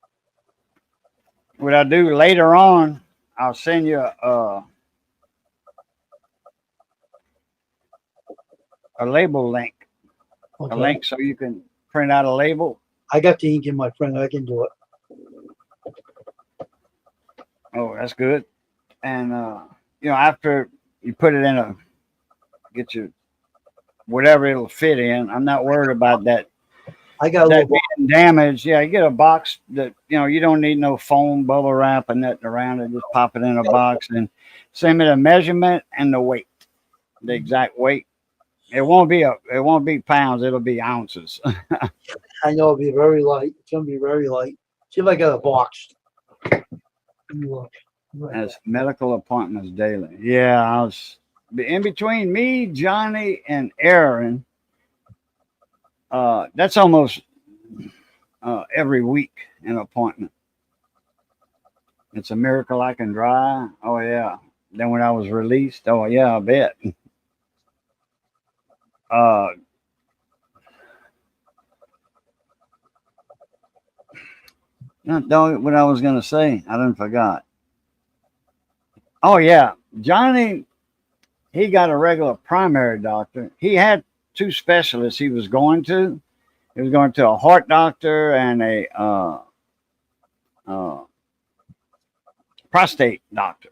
What I do later on, I'll send you a label link, a Okay. link so you can print out a label. I got the ink in my friend. I can do it. Oh, that's good. And after you put it in get your whatever it'll fit in. I'm not worried about I got a that little box. being damaged. Yeah, you get a box that you don't need no foam bubble wrap and nothing around it. Just pop it in a box and send me the measurement and the weight, the exact weight. It won't be pounds. It'll be ounces. I know it'll be very light. It's gonna be very light. See if I got a box. Let me look. Right As medical appointments daily. Yeah, I was in between me, Johnny, and Aaron. That's almost every week an appointment. It's a miracle I can drive. Oh yeah. Then when I was released, oh yeah, I bet. Uh, Not what I was gonna say. I done forgot. Oh yeah, Johnny. He got a regular primary doctor. He had two specialists he was going to. He was going to a heart doctor and a uh, prostate doctor,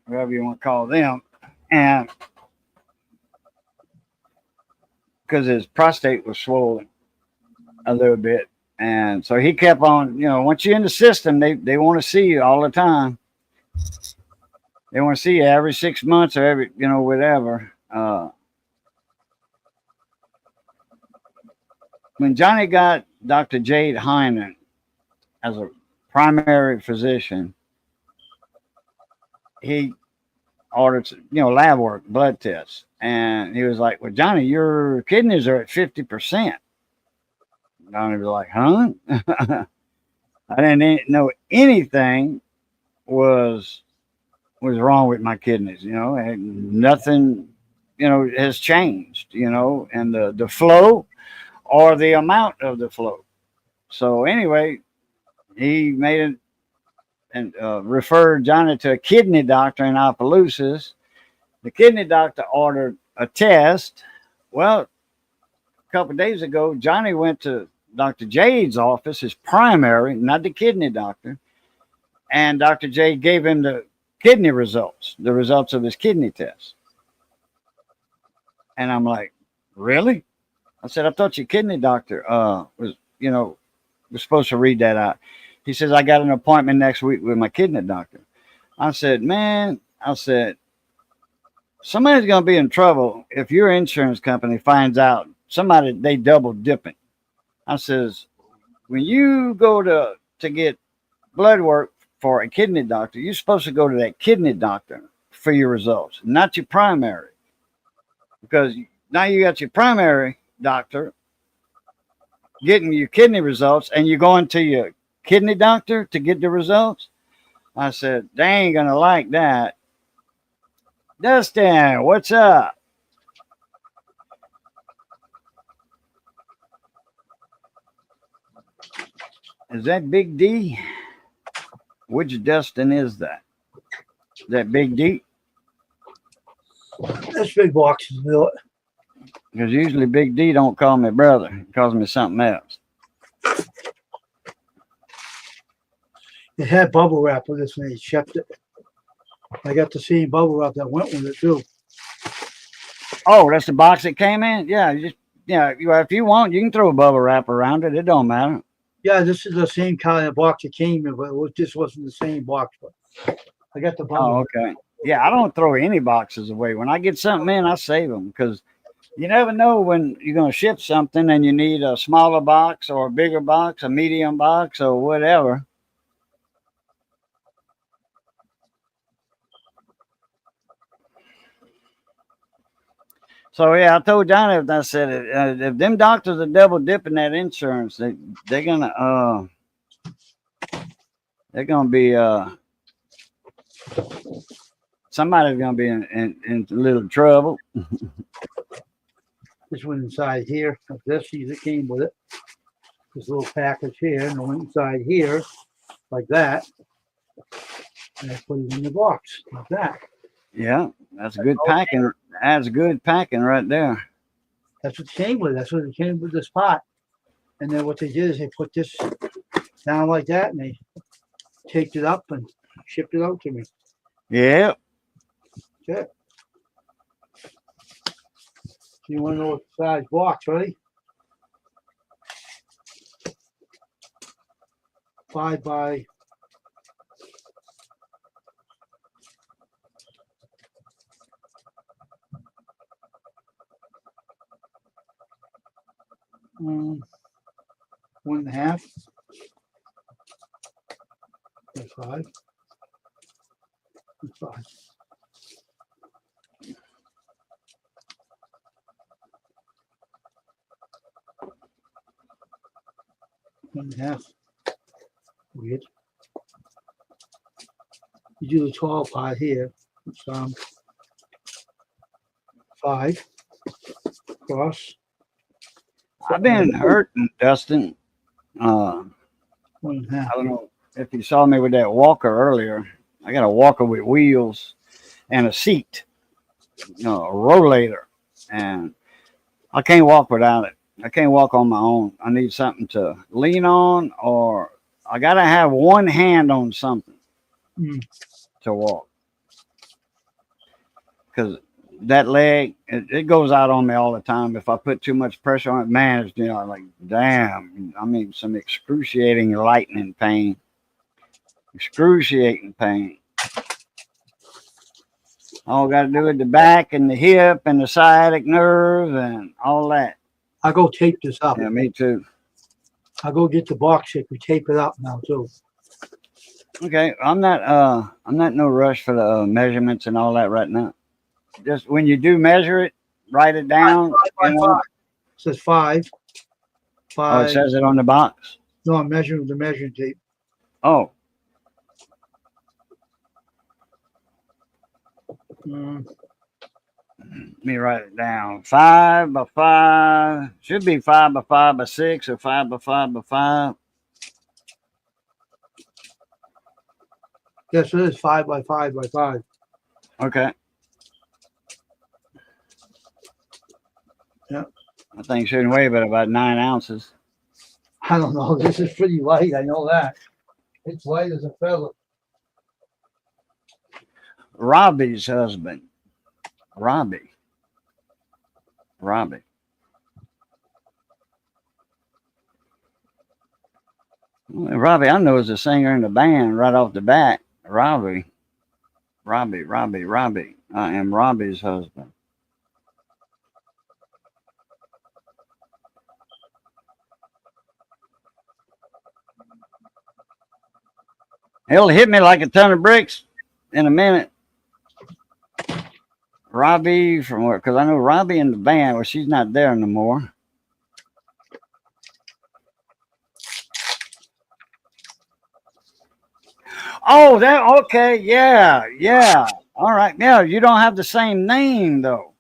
whatever you want to call them. And because his prostate was swollen a little bit. And so he kept on, once you're in the system, they want to see you all the time. They want to see you every 6 months or every, whatever. When Johnny got Dr. Jade Hyman as a primary physician, he ordered, lab work, blood tests. And he was like, well, Johnny, your kidneys are at 50%. Johnny was like, huh? I didn't know anything was wrong with my kidneys, and nothing, has changed, and the flow or the amount of the flow. So anyway, he made it and referred Johnny to a kidney doctor in Opelousas. The kidney doctor ordered a test. Well, a couple of days ago, Johnny went to Dr. Jade's office, his primary, not the kidney doctor, and Dr. Jade gave him the kidney results, the results of his kidney test. And I'm like, really? I said, I thought your kidney doctor was supposed to read that out. He says, I got an appointment next week with my kidney doctor. I said, man, somebody's going to be in trouble if your insurance company finds out somebody, they double dipping. I says, when you go to get blood work for a kidney doctor, you're supposed to go to that kidney doctor for your results, not your primary. Because now you got your primary doctor getting your kidney results and you're going to your kidney doctor to get the results. I said, they ain't going to like that. Dustin, what's up? Is that Big D? Which Dustin is that? Is that Big D? That's big boxes, Bill. Because usually Big D don't call me brother. He calls me something else. It had bubble wrap with this when they shipped it. I got the same bubble wrap that went with it too. Oh, that's the box that came in? Yeah, if you want, you can throw a bubble wrap around it. It don't matter. Yeah, this is the same kind of box it came in, but it just wasn't the same box. But I got the bubble. Oh, okay. Yeah, I don't throw any boxes away. When I get something in, I save them because you never know when you're going to ship something and you need a smaller box or a bigger box, a medium box or whatever. So yeah, I told Johnny, I said, if them doctors are double dipping that insurance, they're gonna be somebody's gonna be in a little trouble. This went inside here. This it came with it. This little package here, and it went inside here like that. And I put it in the box like that. Yeah, that's good packing. That's good packing right there. That's what it came with. That's what it came with, this pot. And then what they did is they put this down like that, and they taped it up and shipped it out to me. Yeah. Okay. So you want to know what size box, right? 5 by 1.5 by 5. 5. One and a half. Weird. You do the tall part here. It's 5 across. I've been hurting, Dustin. 1.5. I don't know if you saw me with that walker earlier. I got a walker with wheels and a seat, a rollator, and I can't walk without it. I can't walk on my own. I need something to lean on, or I gotta have one hand on something Mm. to walk, because that leg it goes out on me all the time if I put too much pressure on it. Man, it's, like damn. I mean, some excruciating lightning pain, excruciating pain. All got to do with the back and the hip and the sciatic nerve and all that. I'll go tape this up. Yeah, me too. I'll go get the box shape. We tape it up now too. Okay, I'm not in no rush for the measurements and all that right now. Just when you do measure it, write it down. Five. It says 5. Oh, it says it on the box. No, I'm measuring with the measuring tape. Oh, Mm. let me write it down. 5 by 5 should be 5 by 5 by 6 or 5 by 5 by 5. Yes, it is 5 by 5 by 5. Okay. Yeah. I think it shouldn't weigh but about 9 ounces. I don't know. This is pretty light. I know that. It's light as a feather. Robbie's husband. Robbie. Robbie, I know is the singer in the band right off the bat. Robbie. I am Robbie's husband. He'll hit me like a ton of bricks in a minute. Robbie from where? Because I know Robbie in the band. Well, she's not there no more. Oh, that okay. Yeah. All right. Yeah, you don't have the same name though.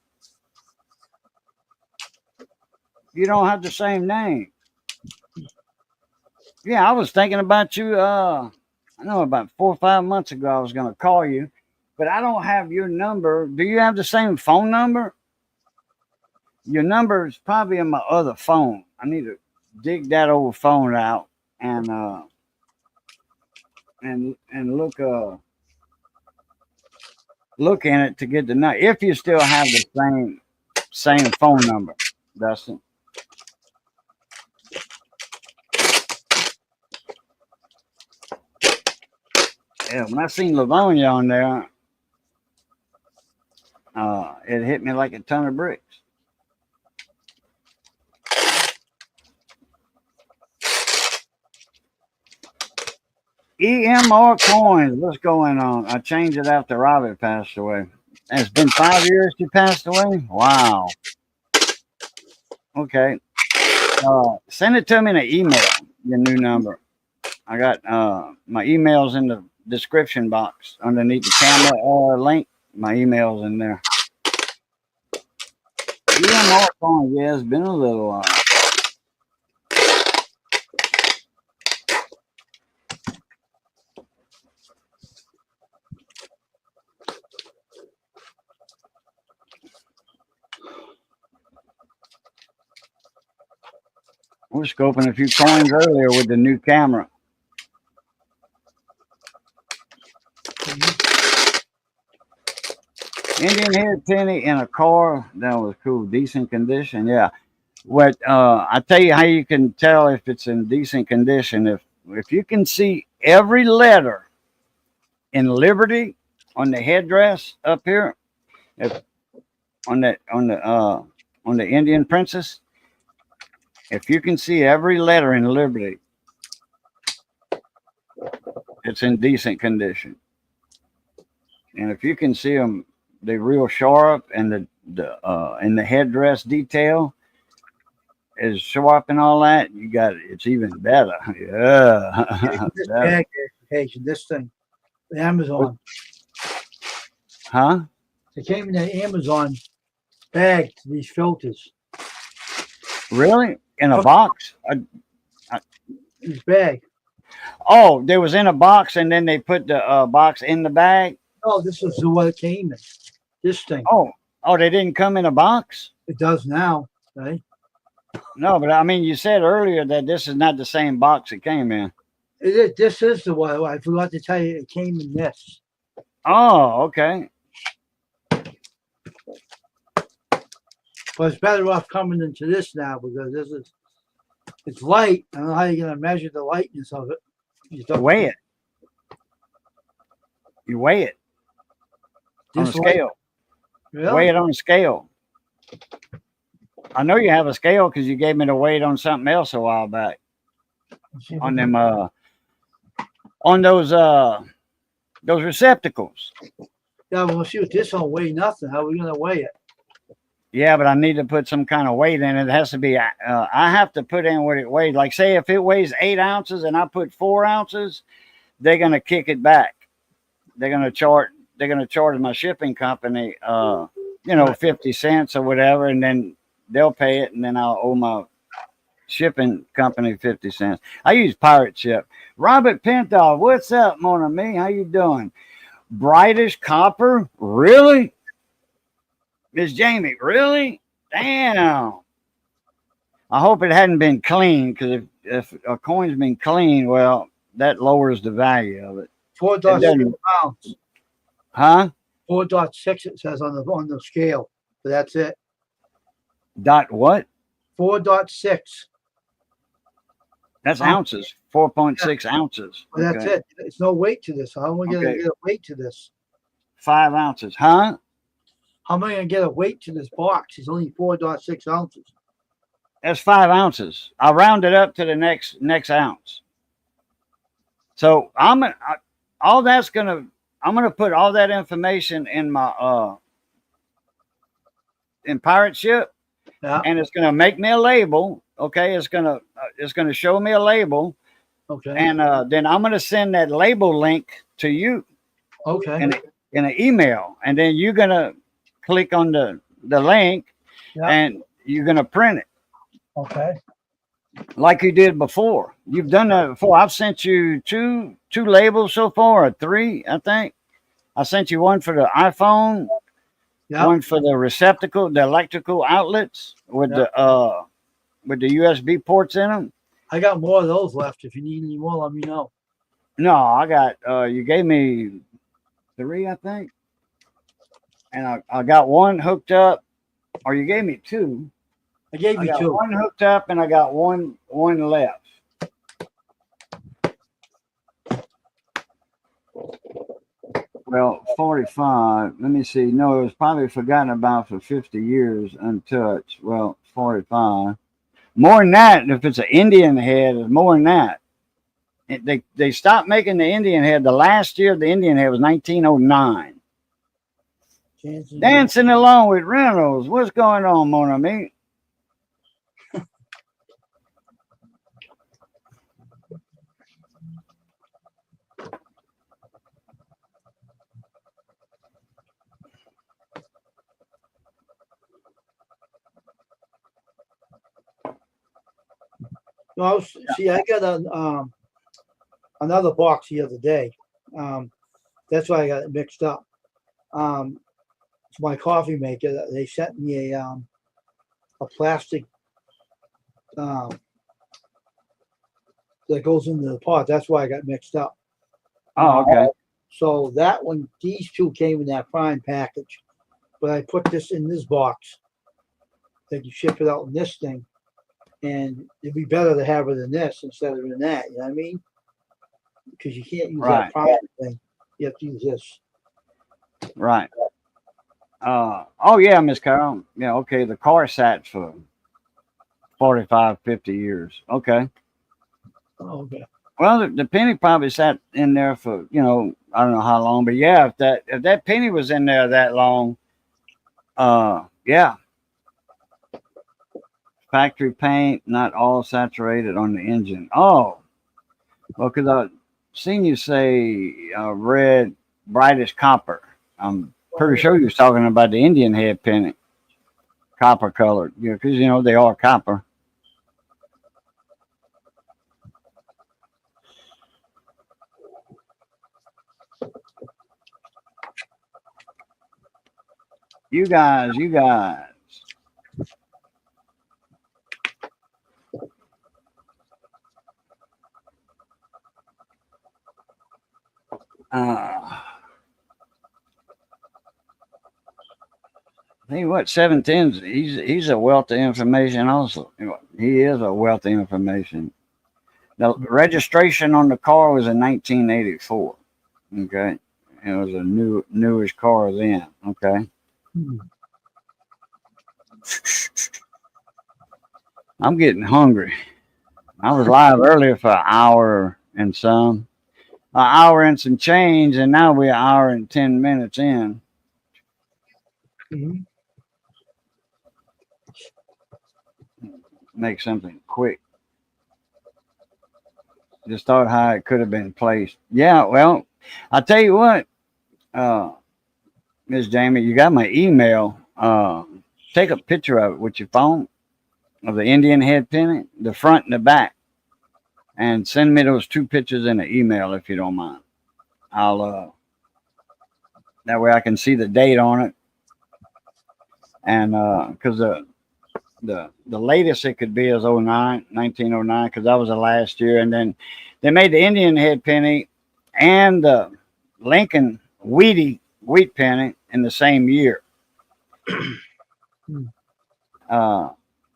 You don't have the same name. Yeah, I was thinking about you. I know about 4 or 5 months ago I was going to call you, but I don't have your number. Do you have the same phone number? Your number is probably in my other phone. I need to dig that old phone out and look in it to get the number. If you still have the same phone number, Dustin. Yeah, when I seen Livonia on there, it hit me like a ton of bricks. EMR Coins, what's going on? I changed it after Robbie passed away. And it's been 5 years she passed away? Wow. Okay. Send it to me in an email, your new number. I got my email's in the description box underneath the camera link. My email's in there. EMR Coins, yeah, it's been a little while. We're scoping a few coins earlier with the new camera. Indian head penny in a car. That was cool. Decent condition. Yeah. What I tell you how you can tell if it's in decent condition. If you can see every letter in Liberty on the headdress up here, on the Indian Princess. If you can see every letter in Liberty, it's in decent condition. And if you can see them, they're real sharp, and the headdress detail is sharp and all that, you got it. It's even better. Yeah. This bag application, this thing, the Amazon. Huh? It came in the Amazon bag, these filters. Really? In a box? This bag. Oh, they was in a box, and then they put the box in the bag. No, this is what it came in. This thing. Oh, oh, they didn't come in a box. It does now, right? No, but I mean, you said earlier that this is not the same box it came in. This is the one. I forgot to tell you, it came in this. Oh, okay. But it's better off coming into this now because it's light. I don't know how you're gonna measure the lightness of it. Weigh it. You weigh it on a scale. Really? Weigh it on a scale. I know you have a scale because you gave me the weight on something else a while back. On them on those receptacles. Yeah, well, shoot, this don't weigh nothing. How are we gonna weigh it? Yeah, but I need to put some kind of weight in it. It has to be. I have to put in what it weighs. Like, say, if it weighs 8 ounces and I put 4 ounces, they're gonna kick it back. They're gonna charge my shipping company, 50 cents or whatever, and then they'll pay it, and then I'll owe my shipping company 50 cents. I use Pirate Ship. Robert Pinto, what's up, mon ami? How you doing? Brightest copper? Really? Miss Jamie, really? Damn. I hope it hadn't been clean, because if a coin's been clean, well, that lowers the value of it. 4.6 pounds. Huh? 4.6 it says on the scale, but that's it. Dot what? 4.6. That's ounces. 4.6 ounces. Well, that's it. It's no weight to this. How am I going to get a weight to this? 5 ounces. Huh? How am I going to get a weight to this box? It's only 4.6 ounces. That's 5 ounces. I'll round it up to the next ounce. So I'm gonna put all that information in my in Pirate Ship, and it's gonna make me a label. Okay, it's gonna show me a label. Okay, and then I'm gonna send that label link to you. Okay, in an email, and then you're gonna click on the link, and you're gonna print it. Okay. Like you did before. You've done that before. I've sent you two labels so far, or 3, I think. I sent you one for the iPhone, one for the receptacle, the electrical outlets with the USB ports in them. I got more of those left. If you need any more, let me know. No, I got you gave me 3, I think. And I got one hooked up, or you gave me 2. I gave you 2. One hooked up, and I got one left. Well, 45. Let me see. No, it was probably forgotten about for 50 years, untouched. Well, 45. More than that, if it's an Indian head, it's more than that. They stopped making the Indian head. The last year of the Indian head was 1909. Dancing along with Reynolds. What's going on, mon ami? No, see, I got another box the other day. That's why I got it mixed up. It's my coffee maker. They sent me a plastic that goes into the pot. That's why I got mixed up. Oh, okay. So that one, these 2 came in that prime package, but I put this in this box. They can ship it out in this thing. And it'd be better to have it in this instead of in that. You know what I mean? Because you can't use that prime thing. You have to use this. Right. Oh, yeah, Miss Carol. Yeah, okay. The car sat for 45, 50 years. Okay. Oh, okay. Well, the penny probably sat in there for, I don't know how long. But, yeah, if that penny was in there that long, yeah. Factory paint, not all saturated on the engine. Oh, well, because I've seen you say red, brightest copper. I'm pretty sure you was talking about the Indian head penny, copper colored. Because they are copper. You guys. Hey, what 710's? He's a wealth of information. Also, he is a wealth of information. The registration on the car was in 1984. Okay, it was a newish car then. Okay, I'm getting hungry. I was live earlier for an hour and some, change, and now we're an hour and 10 minutes in. Mhm. Make something quick. Just thought how it could have been placed. Yeah, well, I tell you what, Miss Jamie, you got my email. Take a picture of it with your phone of the Indian head pennant, the front and the back, and send me those 2 pictures in an email if you don't mind. I'll that way I can see the date on it, and because the latest it could be is 1909, because that was the last year, and then they made the Indian head penny and the Lincoln wheat penny in the same year.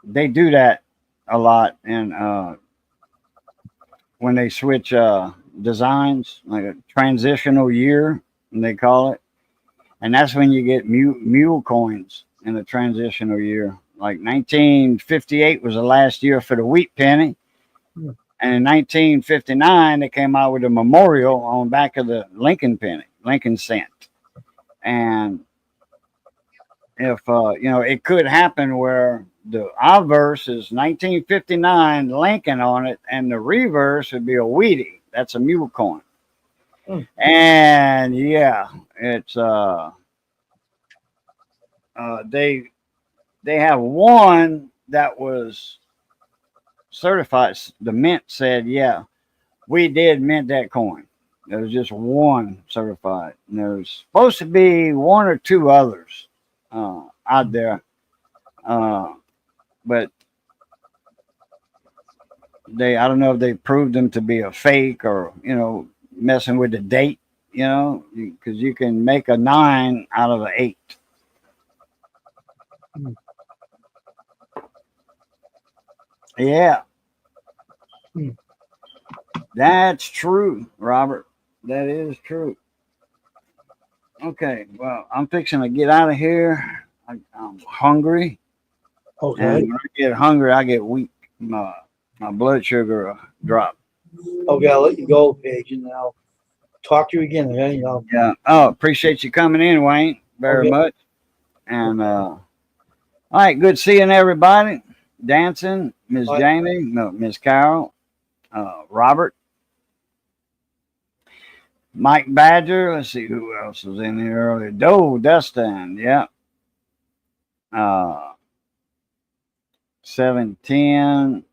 They do that a lot, and when they switch designs, like a transitional year, and they call it, and that's when you get mule coins in the transitional year. Like 1958 was the last year for the wheat penny, and in 1959 they came out with a memorial on back of the Lincoln penny, Lincoln cent. And if it could happen where the obverse is 1959 Lincoln on it, and the reverse would be a Wheatie. That's a mule coin. And yeah, it's they have one that was certified. The mint said, yeah, we did mint that coin. There was just one certified, and there's supposed to be 1 or 2 others out there, but I don't know if they proved them to be a fake, or messing with the date, because you can make a 9 out of an 8. Yeah. That's true, Robert. That is true. Okay, well, I'm fixing to get out of here. I'm hungry. Okay. And when I get hungry, I get weak. My blood sugar drop. Okay, I'll let you go, Paige, and I'll talk to you again. Okay? Yeah. Oh, appreciate you coming in, Wayne, very much. And all right, good seeing everybody. Dancing, Miss Jamie, no, Miss Carol, Robert, Mike Badger. Let's see who else was in here earlier. Dustin, yeah. 710.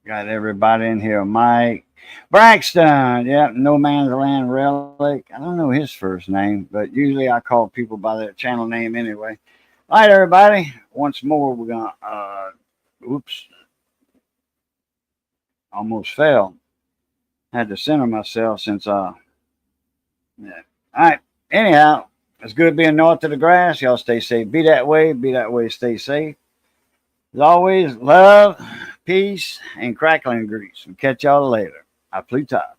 Got everybody in here. Mike Braxton, yeah. No Man's Land Relic. I don't know his first name, but usually I call people by their channel name anyway. All right, everybody. Once more, we're gonna. Oops. Almost fell. Had to center myself since yeah. All right. Anyhow, it's good being north of the grass. Y'all stay safe. Be that way. Be that way. Stay safe. As always, love, peace, and crackling grease. We'll catch y'all later. I flew top.